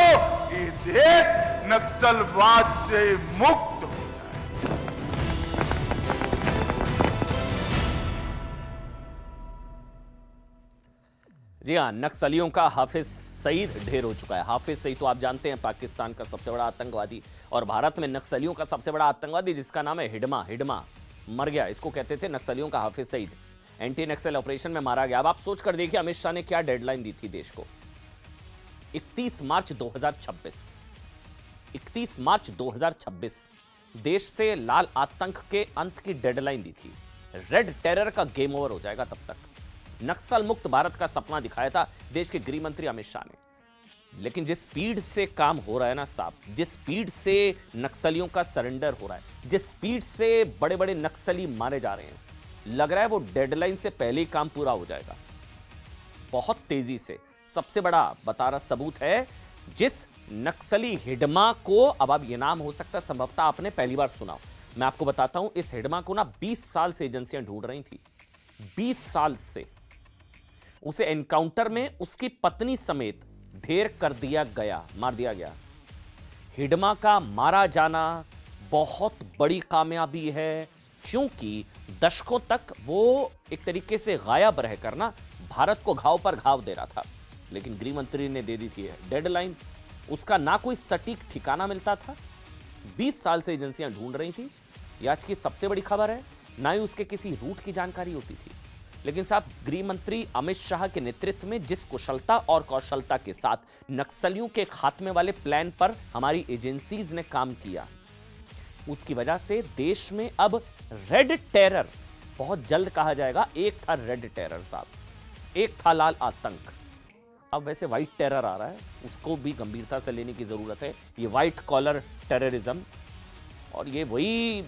ये देश नक्सलवाद से मुक्त हो जाए। जी हाँ, नक्सलियों का हाफिज सईद ढेर हो चुका है। हाफिज सईद तो आप जानते हैं पाकिस्तान का सबसे बड़ा आतंकवादी, और भारत में नक्सलियों का सबसे बड़ा आतंकवादी जिसका नाम है हिडमा। हिडमा मर गया, इसको कहते थे नक्सलियों का हाफिज सईद। एंटी नक्सल ऑपरेशन में मारा गया। अब आप सोच कर देखिए अमित शाह ने क्या डेडलाइन दी थी देश को। 31 मार्च 2026, 31 मार्च 2026 देश से लाल आतंक के अंत की डेडलाइन दी थी। रेड टेरर का गेम ओवर हो जाएगा तब तक। नक्सल मुक्त भारत का सपना दिखाया था देश के गृह मंत्री अमित शाह ने। लेकिन जिस स्पीड से काम हो रहा है ना साहब, जिस स्पीड से नक्सलियों का सरेंडर हो रहा है, जिस स्पीड से बड़े बड़े नक्सली मारे जा रहे हैं, लग रहा है वो डेडलाइन से पहले ही काम पूरा हो जाएगा, बहुत तेजी से। सबसे बड़ा बता रहा सबूत है, जिस नक्सली हिडमा को, अब ये नाम हो सकता है संभवतः आपने पहली बार सुना, मैं आपको बताता हूं। इस हिडमा को ना 20 साल से एजेंसियां ढूंढ रही थी, 20 साल से। उसे एनकाउंटर में उसकी पत्नी समेत ढेर कर दिया गया, मार दिया गया। हिडमा का मारा जाना बहुत बड़ी कामयाबी है, क्योंकि दशकों तक वो एक तरीके से गायब रहकर ना भारत को घाव पर घाव दे रहा था। लेकिन गृह मंत्री ने दे दी थी डेडलाइन, उसका ना कोई सटीक ठिकाना मिलता था। 20 साल से एजेंसियां ढूंढ रही थी। ये आज की सबसे बड़ी खबर है। ना ही उसके किसी रूट की जानकारी होती थी। लेकिन साहब, गृह मंत्री अमित शाह के नेतृत्व में जिस कुशलता और कौशलता के साथ नक्सलियों के खात्मे वाले प्लान पर हमारी एजेंसीज ने काम किया, उसकी वजह से देश में अब रेड टेरर बहुत जल्द कहा जाएगा। एक था रेड टेरर साहब, एक था लाल आतंक, अब वैसे व्हाइट टेरर आ रहा है, उसको भी गंभीरता से लेने की जरूरत है। ये व्हाइट कॉलर टेररिज्म, और ये वही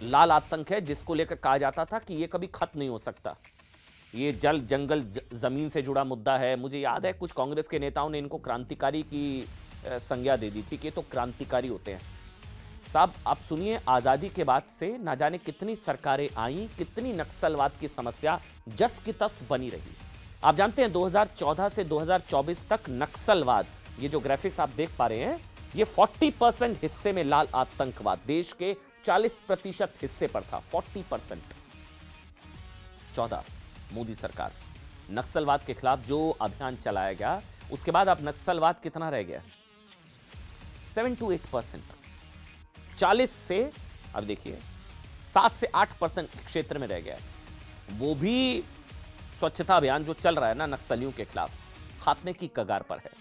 लाल आतंक है जिसको लेकर कहा जाता था कि ये कभी खत्म नहीं हो सकता, ये जल जंगल जमीन से जुड़ा मुद्दा है। मुझे याद है कुछ कांग्रेस के नेताओं ने इनको क्रांतिकारी की संज्ञा दे दी थी कि ये तो क्रांतिकारी होते हैं। साहब आप सुनिए, आज़ादी के बाद से ना जाने कितनी सरकारें आई, कितनी नक्सलवाद की समस्या जस की तस बनी रही। आप जानते हैं 2014 से 2024 तक नक्सलवाद, ये जो ग्राफिक्स आप देख पा रहे हैं, ये 40% हिस्से में लाल आतंकवाद देश के 40% हिस्से पर था। 40%। 14 मोदी सरकार नक्सलवाद के खिलाफ जो अभियान चलाया गया, उसके बाद अब नक्सलवाद कितना रह गया? 7 to 8%। 40 से अब देखिए 7 से 8% क्षेत्र में रह गया है। वो भी स्वच्छता अभियान जो चल रहा है ना नक्सलियों के खिलाफ, खात्मे की कगार पर है।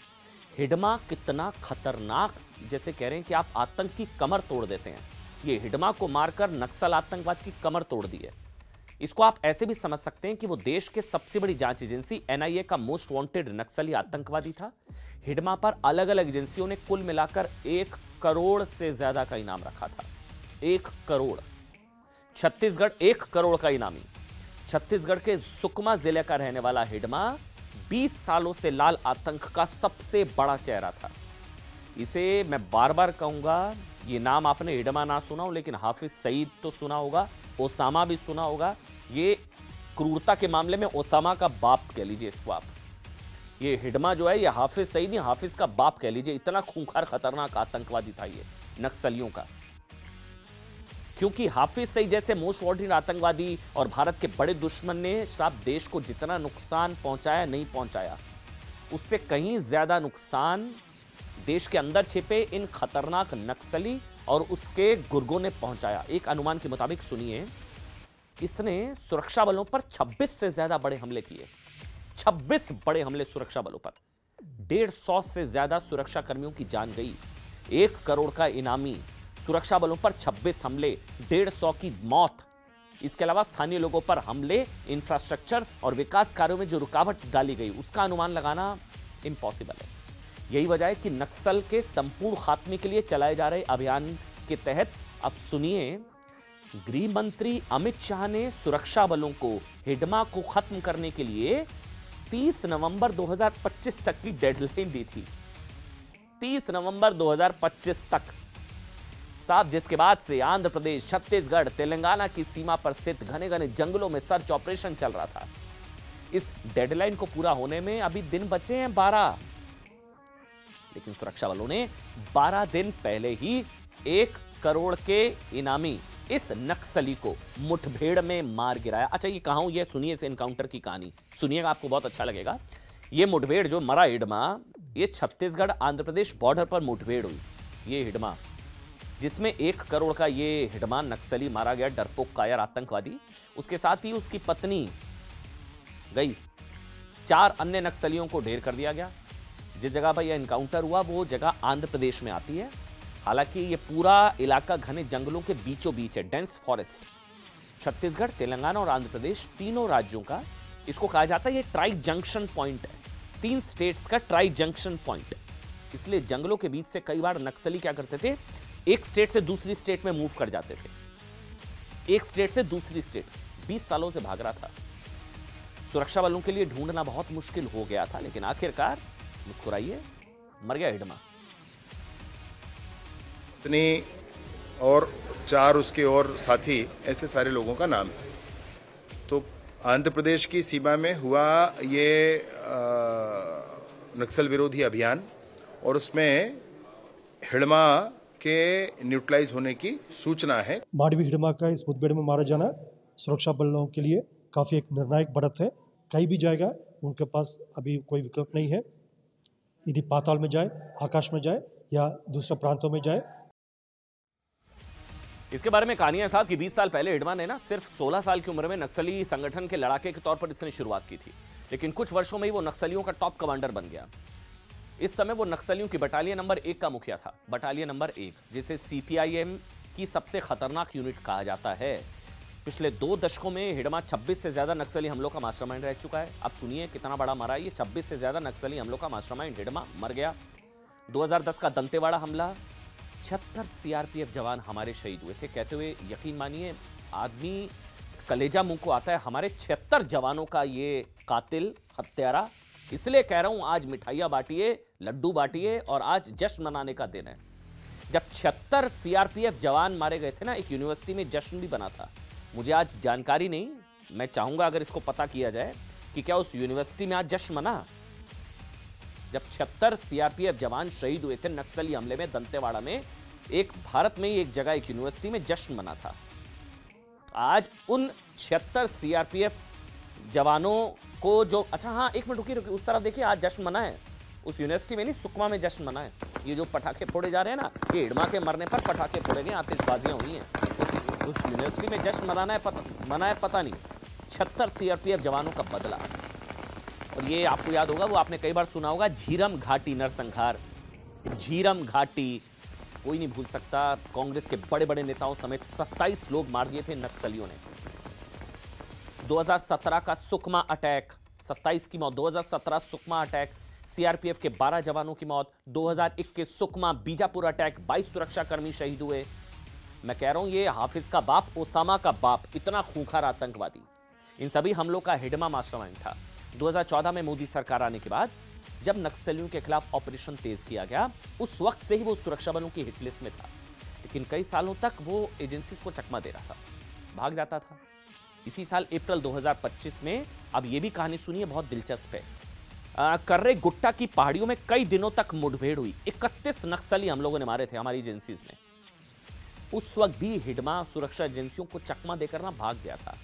हिडमा कितना खतरनाक, जैसे कह रहे हैं कि आप आतंक की कमर तोड़ देते हैं। ये हिडमा को मारकर नक्सल आतंकवाद की कमर तोड़ दी है। इसको आप ऐसे भी समझ सकते हैं कि वो देश के सबसे बड़ी जांच एजेंसी NIA का मोस्ट वांटेड नक्सली आतंकवादी था। हिडमा पर अलग अलग एजेंसियों ने कुल मिलाकर 1 करोड़ से ज्यादा का इनाम रखा था। 1 करोड़। छत्तीसगढ़ 1 करोड़ का इनामी। छत्तीसगढ़ के सुकमा जिले का रहने वाला हिडमा 20 सालों से लाल आतंक का सबसे बड़ा चेहरा था। इसे मैं बार बार कहूंगा, ये नाम आपने हिडमा ना सुना हो, लेकिन हाफिज सईद तो सुना होगा, ओसामा भी सुना होगा। ये क्रूरता के मामले में ओसामा का बाप कह लीजिए इसको आप। ये हिडमा जो है, ये हाफिज सईद नहीं, हाफिज का बाप कह लीजिए। इतना खूंखार खतरनाक आतंकवादी था ये नक्सलियों का। क्योंकि हाफिज सईद जैसे मोस्ट वांटेड आतंकवादी और भारत के बड़े दुश्मन ने साहब देश को जितना नुकसान पहुंचाया, नहीं पहुंचाया, उससे कहीं ज्यादा नुकसान देश के अंदर छिपे इन खतरनाक नक्सली और उसके गुर्गों ने पहुंचाया। एक अनुमान के मुताबिक सुनिए, इसने सुरक्षा बलों पर 26 से ज्यादा बड़े हमले किए। 26 बड़े हमले सुरक्षा बलों पर। 150 से ज्यादा सुरक्षा कर्मियों की जान गई। 1 करोड़ का इनामी, सुरक्षा बलों पर 26 हमले, 150 की मौत। इसके अलावा स्थानीय लोगों पर हमले, इंफ्रास्ट्रक्चर और विकास कार्यों में जो रुकावट डाली गई, उसका अनुमान लगाना इम्पॉसिबल है। यही वजह है कि नक्सल के संपूर्ण खात्मे के लिए चलाए जा रहे अभियान के तहत अब सुनिए, गृह मंत्री अमित शाह ने सुरक्षा बलों को हिडमा को खत्म करने के लिए 30 नवंबर 2025 तक की डेडलाइन दी थी। 30 नवंबर 2025 तक साहब, जिसके बाद से आंध्र प्रदेश, छत्तीसगढ़, तेलंगाना की सीमा पर स्थित घने घने जंगलों में सर्च ऑपरेशन चल रहा था। इस डेडलाइन को पूरा होने में अभी दिन बचे हैं 12, लेकिन सुरक्षा बलों ने 12 दिन पहले ही 1 करोड़ के इनामी इस नक्सली को मुठभेड़ में मार गिराया। अच्छा, ये कहां हूं, ये सुनिए इस एनकाउंटर की कहानी सुनिएगा, आपको बहुत अच्छा लगेगा। ये मुठभेड़ जो मरा हिडमा, ये छत्तीसगढ़ आंध्र प्रदेश बॉर्डर पर मुठभेड़ हुई। ये हिडमा जिसमें 1 करोड़ का ये हिडमा नक्सली मारा गया, डरपोक कायर आतंकवादी। उसके साथ ही उसकी पत्नी गई। 4 अन्य नक्सलियों को ढेर कर दिया गया। जिस जगह पर यह एनकाउंटर हुआ वो जगह आंध्र प्रदेश में आती है। हालांकि ये पूरा इलाका घने जंगलों के बीचों बीच है, डेंस फॉरेस्ट। छत्तीसगढ़, तेलंगाना और आंध्र प्रदेश तीनों राज्यों का इसको कहा जाता है, ये ट्राई जंक्शन पॉइंट है। 3 स्टेट्स का ट्राई जंक्शन पॉइंट। इसलिए जंगलों के बीच से कई बार नक्सली क्या करते थे, एक स्टेट से दूसरी स्टेट में मूव कर जाते थे। एक स्टेट से दूसरी स्टेट 20 सालों से भाग रहा था। सुरक्षा बलों के लिए ढूंढना बहुत मुश्किल हो गया था, लेकिन आखिरकार, मुस्कुराइए, मर गया हिडमा। इतनी और 4 उसके और साथी, ऐसे सारे लोगों का नाम है। तो आंध्र प्रदेश की सीमा में हुआ ये नक्सल विरोधी अभियान, और उसमें हिडमा के न्यूट्रलाइज होने की सूचना है। माडवी हिडमा का इस मुठभेड़ में मारा जाना सुरक्षा बलों के लिए काफ़ी एक निर्णायक बढ़त है। कहीं भी जाएगा उनके पास अभी कोई विकल्प नहीं है, यदि पाताल में जाए, आकाश में जाए या दूसरे प्रांतों में जाए। इसके बारे में कहानी है साहब कि 20 साल पहले हिडमा ने ना सिर्फ 16 साल की उम्र में नक्सली संगठन के लड़ाके के तौर पर इसने शुरुआत की थी, लेकिन कुछ वर्षों में ही वो नक्सलियों का टॉप कमांडर बन गया। इस समय वो नक्सलियों की बटालियन नंबर 1 का मुखिया था। बटालियन नंबर 1, जिसे CPIM की सबसे खतरनाक यूनिट कहा जाता है। पिछले 2 दशकों में हिडमा 26 से ज्यादा नक्सली हमलों का मास्टरमाइंड रह चुका है। अब सुनिए कितना बड़ा मरा है ये। 26 से ज्यादा नक्सली हमलों का मास्टरमाइंड हिडमा मर गया। 2010 का दंतेवाड़ा हमला, 76 सीआरपीएफ जवान हमारे शहीद हुए थे, कहते हुए यकीन मानिए आदमी कलेजा मुंह को आता है। हमारे 76 जवानों का ये कातिल हत्यारा, इसलिए कह रहा हूं आज मिठाइयां बांटिए, लड्डू बांटिए और आज जश्न मनाने का दिन है। जब 76 सीआरपीएफ जवान मारे गए थे ना, एक यूनिवर्सिटी में जश्न भी बना था। मुझे आज जानकारी नहीं, मैं चाहूंगा अगर इसको पता किया जाए कि क्या उस यूनिवर्सिटी में आज जश्न मना। जब 76 सीआरपीएफ जवान शहीद हुए थे नक्सली हमले में दंतेवाड़ा में, एक भारत में ही एक जगह एक यूनिवर्सिटी में जश्न मना था। आज उन 76 सीआरपीएफ जवानों को जो, अच्छा हाँ एक मिनट रुकिए, उस तरफ देखिए, आज जश्न मना है उस यूनिवर्सिटी में नहीं, सुकमा में जश्न मना है। ये जो पटाखे फोड़े जा रहे हैं ना, ये हिडमा के मरने पर पटाखे फोड़े गए, आतिशबाजियां हुई हैं। उस यूनिवर्सिटी में जश्न मनाना है, मनाया पता नहीं। 76 सीआरपीएफ जवानों का बदला। और ये आपको याद होगा, वो आपने कई बार सुना होगा, झीरम घाटी नरसंहार। झीरम घाटी कोई नहीं भूल सकता। कांग्रेस के बड़े बड़े नेताओं समेत 27 लोग मार दिए थे नक्सलियों ने। 2017 का सुकमा अटैक, 27 की मौत। 2017 सुकमा अटैक, सीआरपीएफ के 12 जवानों की मौत। 2021 सुकमा बीजापुर अटैक, 22 सुरक्षाकर्मी शहीद हुए। मैं कह रहा हूं ये हाफिज का बाप, ओसामा का बाप, इतना खूंखार आतंकवादी। इन सभी हमलों का हिडमा मास्टरमाइंड था। 2014 में मोदी सरकार आने के बाद जब नक्सलियों के खिलाफ ऑपरेशन तेज किया गया, उस वक्त से ही वो सुरक्षा बलों की हिट लिस्ट में था। लेकिन कई सालों तक वो एजेंसीज को चकमा दे रहा था, भाग जाता था। इसी साल अप्रैल 2025 में, अब ये भी कहानी सुनिए, बहुत दिलचस्प है। कर्रे गुट्टा की पहाड़ियों में कई दिनों तक मुठभेड़ हुई। 31 नक्सली हम लोगों ने मारे थे, हमारी एजेंसीज ने। उस वक्त भी हिडमा सुरक्षा एजेंसियों को चकमा देकर ना भाग गया था।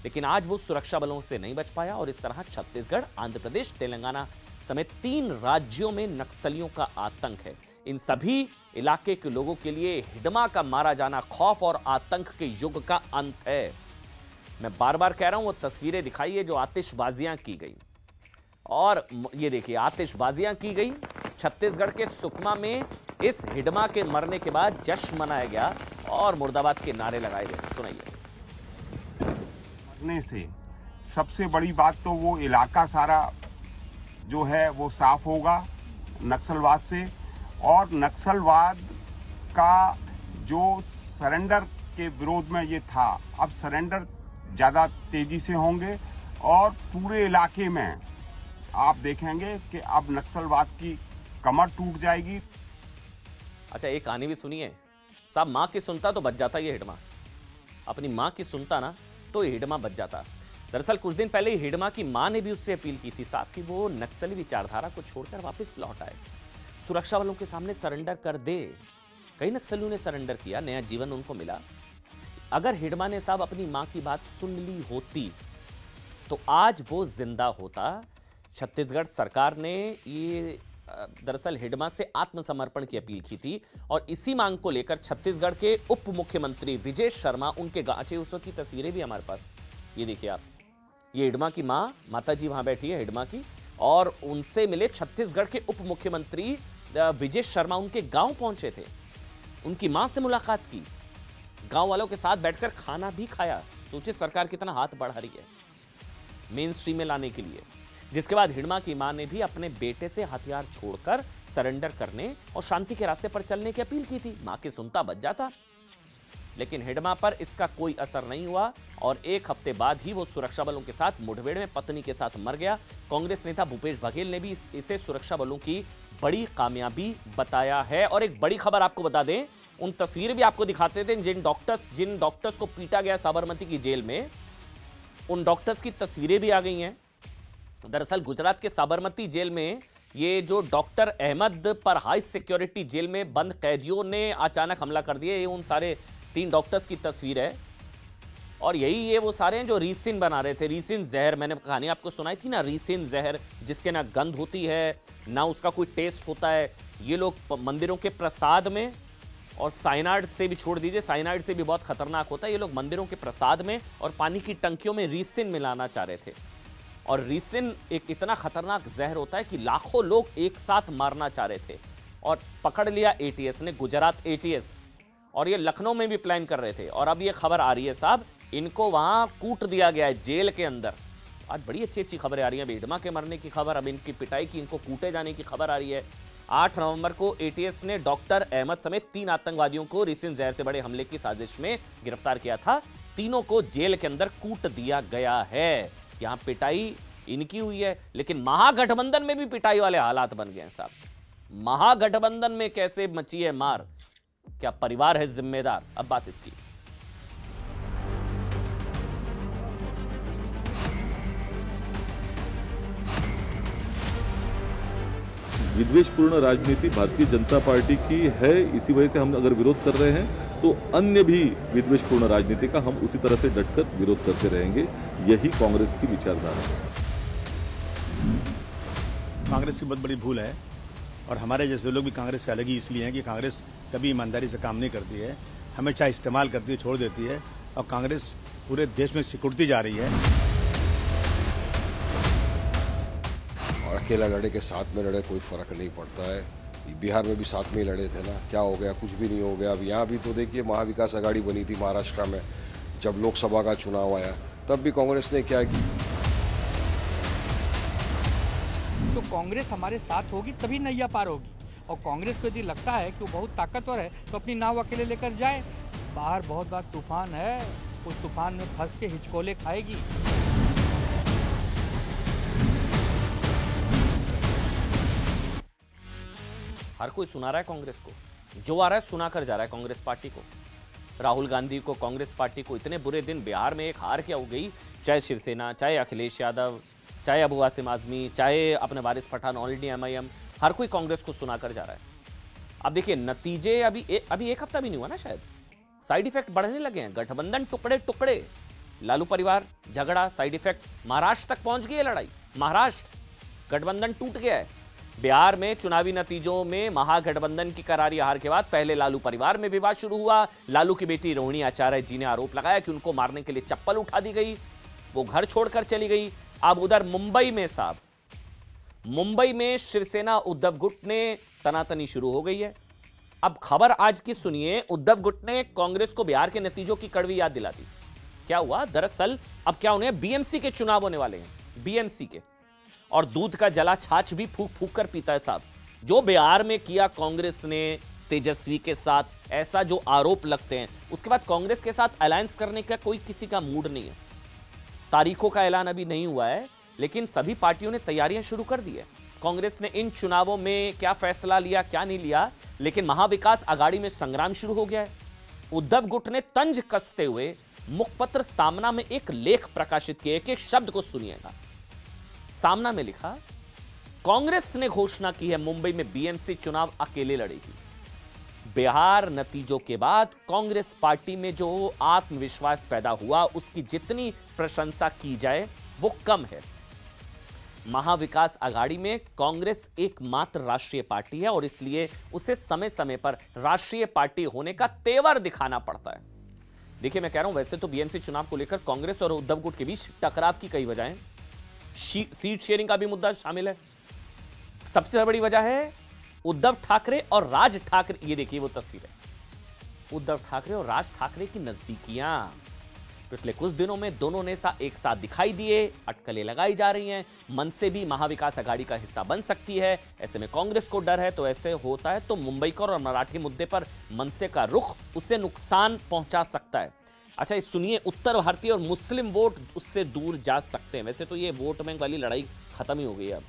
लेकिन आज वो सुरक्षा बलों से नहीं बच पाया और इस तरह छत्तीसगढ़, आंध्र प्रदेश, तेलंगाना समेत 3 राज्यों में नक्सलियों का आतंक है। इन सभी इलाके के लोगों के लिए हिडमा का मारा जाना खौफ और आतंक के युग का अंत है। मैं बार बार कह रहा हूं, वो तस्वीरें दिखाइए जो आतिशबाजियां की गई। और ये देखिए, आतिशबाजियां की गई छत्तीसगढ़ के सुकमा में। इस हिडमा के मरने के बाद जश्न मनाया गया और मुर्दाबाद के नारे लगाए गए। सुनाइए। मरने से सबसे बड़ी बात तो वो इलाका सारा जो है वो साफ होगा नक्सलवाद से, और नक्सलवाद का जो सरेंडर के विरोध में ये था, अब सरेंडर ज़्यादा तेजी से होंगे और पूरे इलाके में आप देखेंगे कि अब नक्सलवाद की कमर टूट जाएगी। अच्छा, एक कहानी भी सुनिए साहब। माँ की सुनता तो बच जाता ये हिडमा, अपनी माँ की सुनता ना तो ये हिडमा बच जाता। दरअसल कुछ दिन पहले हिडमा की मां ने भी उससे अपील की थी साहब कि वो नक्सली विचारधारा को छोड़कर वापस लौट आए, सुरक्षा बलों के सामने सरेंडर कर दे। कई नक्सलियों ने सरेंडर किया, नया जीवन उनको मिला। अगर हिडमा ने साहब अपनी मां की बात सुन ली होती तो आज वो जिंदा होता। छत्तीसगढ़ सरकार ने ये दरअसल हिडमा से आत्मसमर्पण की अपील की थी और इसी मांग को लेकर छत्तीसगढ़ के उप मुख्यमंत्री विजय शर्मा, उनके गांचे उस वक्त की तस्वीरें भी हमारे पास, ये देखिए आप, ये हिडमा की मां, माता जी वहां बैठी है हिडमा की, और उनसे मिले छत्तीसगढ़ के उप मुख्यमंत्री विजय शर्मा। उनके गांव पहुंचे थे, उनकी मां से मुलाकात की, गांव वालों के साथ बैठकर खाना भी खाया। सोचिए सरकार कितना हाथ बढ़ा रही है मेन स्ट्रीम में लाने के लिए। जिसके बाद हिडमा की मां ने भी अपने बेटे से हथियार छोड़कर सरेंडर करने और शांति के रास्ते पर चलने की अपील की थी। मां की सुनता बच जाता, लेकिन हिडमा पर इसका कोई असर नहीं हुआ और एक हफ्ते बाद ही वो सुरक्षा बलों के साथ मुठभेड़ में पत्नी के साथ मर गया। कांग्रेस नेता भूपेश बघेल ने भी इसे सुरक्षा बलों की बड़ी कामयाबी बताया है। और एक बड़ी खबर आपको बता दें, उन तस्वीरें भी आपको दिखाते थे जिन डॉक्टर्स को पीटा गया साबरमती की जेल में, उन डॉक्टर्स की तस्वीरें भी आ गई हैं। दरअसल गुजरात के साबरमती जेल में ये जो डॉक्टर अहमद पर हाई सिक्योरिटी जेल में बंद कैदियों ने अचानक हमला कर दिया, ये उन सारे 3 डॉक्टर्स की तस्वीर है। और यही ये वो सारे हैं जो रीसिन बना रहे थे। रीसिन जहर, मैंने कहानी आपको सुनाई थी ना, रीसिन जहर जिसके ना गंध होती है ना उसका कोई टेस्ट होता है। ये लोग मंदिरों के प्रसाद में, और साइनाइड से भी छोड़ दीजिए, साइनाइड से भी बहुत खतरनाक होता है, ये लोग मंदिरों के प्रसाद में और पानी की टंकियों में रीसिन मिलाना चाह रहे थे। और रीसिन एक इतना खतरनाक जहर होता है कि लाखों लोग एक साथ मारना चाह रहे थे और पकड़ लिया एटीएस ने, गुजरात एटीएस। और ये लखनऊ में भी प्लान कर रहे थे और अब ये खबर आ रही है साहब, इनको वहां कूट दिया गया है जेल के अंदर। आज बड़ी अच्छी अच्छी खबरें आ रही हैं, हिडमा के मरने की खबर, अब इनकी पिटाई की, इनको कूटे जाने की खबर आ रही है। 8 नवंबर को एटीएस ने डॉक्टर अहमद समेत 3 आतंकवादियों को रेसिन जहर से बड़े हमले की साजिश में गिरफ्तार किया था। तीनों को जेल के अंदर कूट दिया गया है। यहां पिटाई इनकी हुई है, लेकिन महागठबंधन में भी पिटाई वाले हालात बन गए हैं साहब। महागठबंधन में कैसे मची है मार, क्या परिवार है जिम्मेदार? अब बात इसकी। विद्वेषपूर्ण राजनीति भारतीय जनता पार्टी की है, इसी वजह से हम अगर विरोध कर रहे हैं तो अन्य भी विद्वेषपूर्ण राजनीति का हम उसी तरह से डटकर विरोध करते रहेंगे। यही कांग्रेस की विचारधारा है। कांग्रेस की बहुत बड़ी भूल है और हमारे जैसे लोग भी कांग्रेस से अलग ही इसलिए हैं कि कांग्रेस कभी ईमानदारी से काम नहीं करती है, हमेशा इस्तेमाल करती है, छोड़ देती है, और कांग्रेस पूरे देश में सिकुड़ती जा रही है। और अकेला लड़े के साथ में लड़े कोई फर्क नहीं पड़ता है। बिहार में भी साथ में ही लड़े थे ना, क्या हो गया? कुछ भी नहीं हो गया। अब यहाँ भी तो देखिए महाविकास आघाड़ी बनी थी महाराष्ट्र में, जब लोकसभा का चुनाव आया तब भी कांग्रेस ने क्या की? तो कांग्रेस हमारे साथ होगी तभी नैया पार होगी, और कांग्रेस को यदि लगता है कि वो बहुत ताकतवर है तो अपनी नाव अकेले लेकर जाए। बाहर बहुत बड़ा तूफान है, उस तूफान में फंस के हिचकोले खाएगी। हर कोई सुना रहा है कांग्रेस को, जो आ रहा है सुना कर जा रहा है कांग्रेस पार्टी को। राहुल गांधी को, कांग्रेस पार्टी को इतने बुरे दिन बिहार में एक हार क्या हो गई, चाहे शिवसेना, चाहे अखिलेश यादव, चाहे अबू आसिम आजमी, चाहे अपने वारिस पठान, ऑल इंडिया एमआईएम, हर कोई कांग्रेस को सुना कर जा रहा है। अब देखिए नतीजे, अभी एक हफ्ता भी नहीं हुआ ना शायद, साइड इफेक्ट बढ़ने लगे हैं। गठबंधन टुकड़े टुकड़े, लालू परिवार झगड़ा, साइड इफेक्ट महाराष्ट्र तक पहुंच गई है लड़ाई। महाराष्ट्र गठबंधन टूट गया है। बिहार में चुनावी नतीजों में महागठबंधन की करारी हार के बाद पहले लालू परिवार में विवाद शुरू हुआ। लालू की बेटी रोहिणी आचार्य जी ने आरोप लगाया कि उनको मारने के लिए चप्पल उठा दी गई, वो घर छोड़कर चली गई। अब उधर मुंबई में साहब, मुंबई में शिवसेना उद्धव गुट ने तनातनी शुरू हो गई है। अब खबर आज की सुनिए, उद्धव गुट ने कांग्रेस को बिहार के नतीजों की कड़वी याद दिला दी। क्या हुआ दरअसल, अब क्या उन्हें बीएमसी के चुनाव होने वाले हैं, बीएमसी के, और दूध का जला छाछ भी फूक फूक कर पीता है साहब। जो बिहार में किया कांग्रेस ने तेजस्वी के साथ, ऐसा जो आरोप लगते हैं, उसके बाद कांग्रेस के साथ अलायंस करने का कोई किसी का मूड नहीं है। तारीखों का ऐलान अभी नहीं हुआ है, लेकिन सभी पार्टियों ने तैयारियां शुरू कर दी है। कांग्रेस ने इन चुनावों में क्या फैसला लिया, क्या नहीं लिया, लेकिन महाविकास आघाड़ी में संग्राम शुरू हो गया है। उद्धव गुट ने तंज कसते हुए मुखपत्र सामना में एक लेख प्रकाशित किया। एक शब्द को सुनिएगा। सामना में लिखा, कांग्रेस ने घोषणा की है मुंबई में बीएमसी चुनाव अकेले लड़ेगी। बिहार नतीजों के बाद कांग्रेस पार्टी में जो आत्मविश्वास पैदा हुआ, उसकी जितनी प्रशंसा की जाए वो कम है। महाविकास आघाड़ी में कांग्रेस एकमात्र राष्ट्रीय पार्टी है और इसलिए उसे समय समय पर राष्ट्रीय पार्टी होने का तेवर दिखाना पड़ता है। देखिए मैं कह रहा हूं, वैसे तो बीएमसी चुनाव को लेकर कांग्रेस और उद्धव गुट के बीच टकराव की कई वजहें, सीट शेयरिंग का भी मुद्दा शामिल है। सबसे बड़ी वजह है उद्धव ठाकरे और राज ठाकरे, ये देखिए वो तस्वीर है, उद्धव ठाकरे और राज ठाकरे की नजदीकियां। पिछले कुछ दिनों में दोनों नेता एक साथ दिखाई दिए, अटकलें लगाई जा रही हैं। मनसे भी महाविकास आघाड़ी का हिस्सा बन सकती है, ऐसे में कांग्रेस को डर है। तो ऐसे होता है तो मुंबईकर और मराठी मुद्दे पर मनसे का रुख उसे नुकसान पहुंचा सकता है। अच्छा सुनिए, उत्तर भारतीय और मुस्लिम वोट उससे दूर जा सकते हैं। वैसे तो ये वोट बैंक वाली लड़ाई खत्म ही हो गई है। अब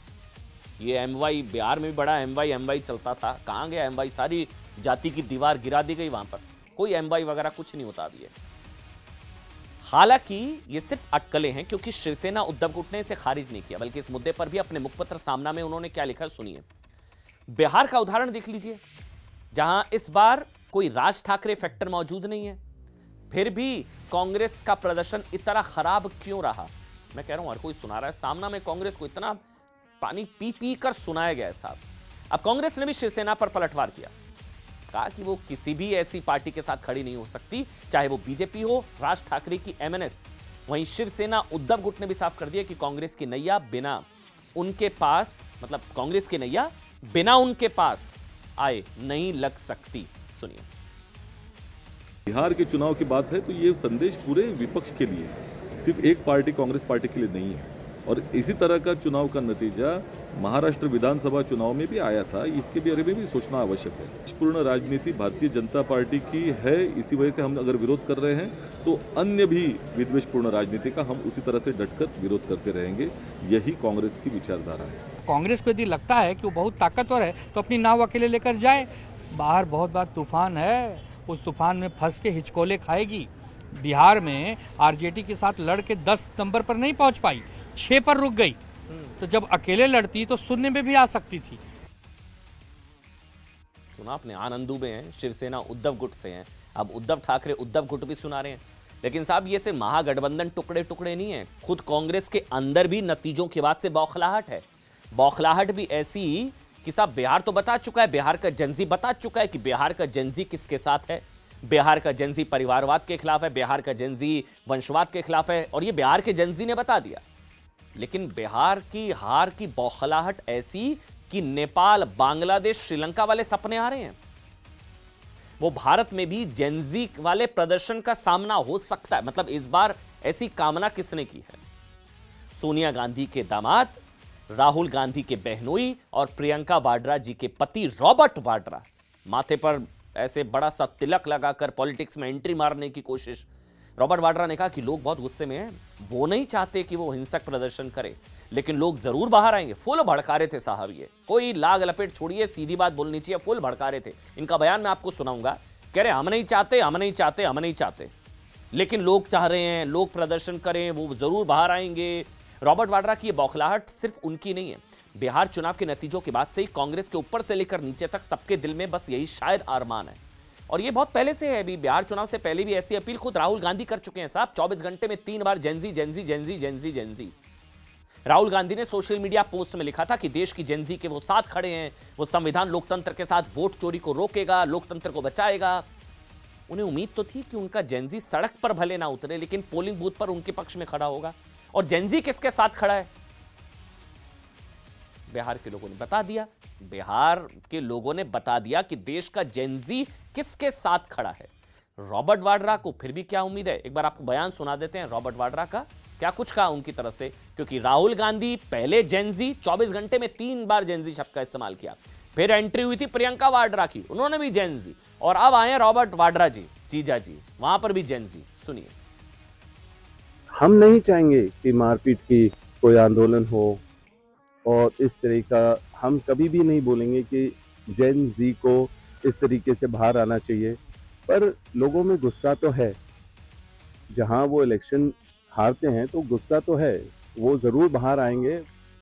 ये एमवाई, बिहार में भी बड़ा एमवाई चलता था, कहाँ गया एमवाई? सारी जाति की दीवार गिरा दी गई वहां पर, कोई एमवाई वगैरह कुछ नहीं होता अभी। हालांकि ये सिर्फ अटकलें हैं, क्योंकि शिवसेना उद्धव गुट ने इसे खारिज नहीं किया, बल्कि इस मुद्दे पर भी अपने मुखपत्र सामना में उन्होंने क्या लिखा सुनिए। बिहार का उदाहरण देख लीजिए, जहां इस बार कोई राज ठाकरे फैक्टर मौजूद नहीं है, फिर भी कांग्रेस का प्रदर्शन इतना खराब क्यों रहा? मैं कह रहा हूं हर कोई सुना रहा है, सामना में कांग्रेस को इतना पानी पी पी कर सुनाया गया है साहब। अब कांग्रेस ने भी शिवसेना पर पलटवार किया, कहा कि वो किसी भी ऐसी पार्टी के साथ खड़ी नहीं हो सकती, चाहे वो बीजेपी हो, राज ठाकरे की एमएनएस। वहीं शिवसेना उद्धव गुट ने भी साफ कर दिया कि कांग्रेस की नैया बिना उनके पास, मतलब कांग्रेस की नैया बिना उनके पास आए नहीं लग सकती। सुनिए। बिहार के चुनाव की बात है तो ये संदेश पूरे विपक्ष के लिए, सिर्फ एक पार्टी कांग्रेस पार्टी के लिए नहीं है। और इसी तरह का चुनाव का नतीजा महाराष्ट्र विधानसभा चुनाव में भी आया था। इसके बारे में भी सोचना आवश्यक है। पूर्ण राजनीति भारतीय जनता पार्टी की है, इसी वजह से हम अगर विरोध कर रहे हैं तो अन्य भी विद्वेषपूर्ण राजनीति का हम उसी तरह से डटकर विरोध करते रहेंगे। यही कांग्रेस की विचारधारा है। कांग्रेस को यदि लगता है कि वो बहुत ताकतवर है तो अपनी नाव अकेले लेकर जाए। बाहर बहुत बड़ा तूफान है, उस तूफान में फंस के हिचकोले खाएगी। बिहार में आरजेडी के साथ लड़ के 10 नंबर पर नहीं पहुंच पाई, 6 पर रुक गई। तो जब अकेले लड़ती तो शून्य में भी आ सकती थी। सुना आपने, आनंद दुबे हैं, शिवसेना उद्धव गुट से हैं। अब उद्धव ठाकरे उद्धव गुट भी सुना रहे हैं। लेकिन साहब ये से महागठबंधन टुकड़े टुकड़े नहीं है। खुद कांग्रेस के अंदर भी नतीजों के बाद से बौखलाहट है। बौखलाहट भी ऐसी कि साहब बिहार तो बता चुका है, बिहार का जेंजी बता चुका है कि बिहार का जेंजी किसके साथ है। बिहार का जेंजी परिवारवाद के खिलाफ है, बिहार का जेंजी वंशवाद के खिलाफ है, और ये बिहार के जेंजी ने बता दिया। लेकिन बिहार की हार की बौखलाहट ऐसी कि नेपाल, बांग्लादेश, श्रीलंका वाले सपने आ रहे हैं। वो भारत में भी जेंजी वाले प्रदर्शन का सामना हो सकता है। मतलब इस बार ऐसी कामना किसने की है? सोनिया गांधी के दामाद, राहुल गांधी के बहनोई और प्रियंका वाड्रा जी के पति रॉबर्ट वाड्रा। माथे पर ऐसे बड़ा सा तिलक लगाकर पॉलिटिक्स में एंट्री मारने की कोशिश। रॉबर्ट वाड्रा ने कहा कि लोग बहुत गुस्से में हैं, वो नहीं चाहते कि वो हिंसक प्रदर्शन करे, लेकिन लोग जरूर बाहर आएंगे। फुल भड़का रहे थे साहब, ये कोई लाग लपेट छोड़िए, सीधी बात बोलनी चाहिए। फुल भड़का रहे थे। इनका बयान मैं आपको सुनाऊंगा। कह रहे हम नहीं चाहते, हम नहीं चाहते, हम नहीं चाहते, लेकिन लोग चाह रहे हैं, लोग प्रदर्शन करें, वो जरूर बाहर आएंगे। रॉबर्ट वाड्रा की ये बौखलाहट सिर्फ उनकी नहीं है। बिहार चुनाव के नतीजों के बाद से ही कांग्रेस के ऊपर से लेकर नीचे तक सबके दिल में बस यही शायद अरमान है। और ये बहुत पहले से है। अभी बिहार चुनाव से पहले भी ऐसी अपील खुद राहुल गांधी कर चुके हैं साहब। 24 घंटे में 3 बार Gen Z Gen Z Gen Z Gen Z Gen Z. Rahul Gandhi ने सोशल मीडिया पोस्ट में लिखा था कि देश की जेंजी के वो साथ खड़े हैं, वो संविधान लोकतंत्र के साथ वोट चोरी को रोकेगा, लोकतंत्र को बचाएगा। उन्हें उम्मीद तो थी कि उनका जेंजी सड़क पर भले ना उतरे, लेकिन पोलिंग बूथ पर उनके पक्ष में खड़ा होगा। और जेंजी किसके साथ खड़ा है? बिहार के लोगों ने बता दिया। बिहार के लोगों ने बता दिया कि देश का जेंजी किसके साथ खड़ा है। रॉबर्ट वाड्रा को फिर भी क्या उम्मीद है? एक बार आपको बयान सुना देते हैं रॉबर्ट वाड्रा का, क्या कुछ कहा उनकी तरफ से। क्योंकि राहुल गांधी पहले जेंजी, 24 घंटे में 3 बार जेंजी शब्द का इस्तेमाल किया। फिर एंट्री हुई थी प्रियंका वाड्रा की, उन्होंने भी जेंजी, और अब आए रॉबर्ट वाड्रा जी, जीजा जी, वहां पर भी जेंजी। सुनिए। हम नहीं चाहेंगे कि मारपीट की कोई आंदोलन हो, और इस तरह का हम कभी भी नहीं बोलेंगे कि जेन जी को इस तरीके से बाहर आना चाहिए। पर लोगों में गुस्सा तो है, जहां वो इलेक्शन हारते हैं तो गुस्सा तो है, वो ज़रूर बाहर आएंगे।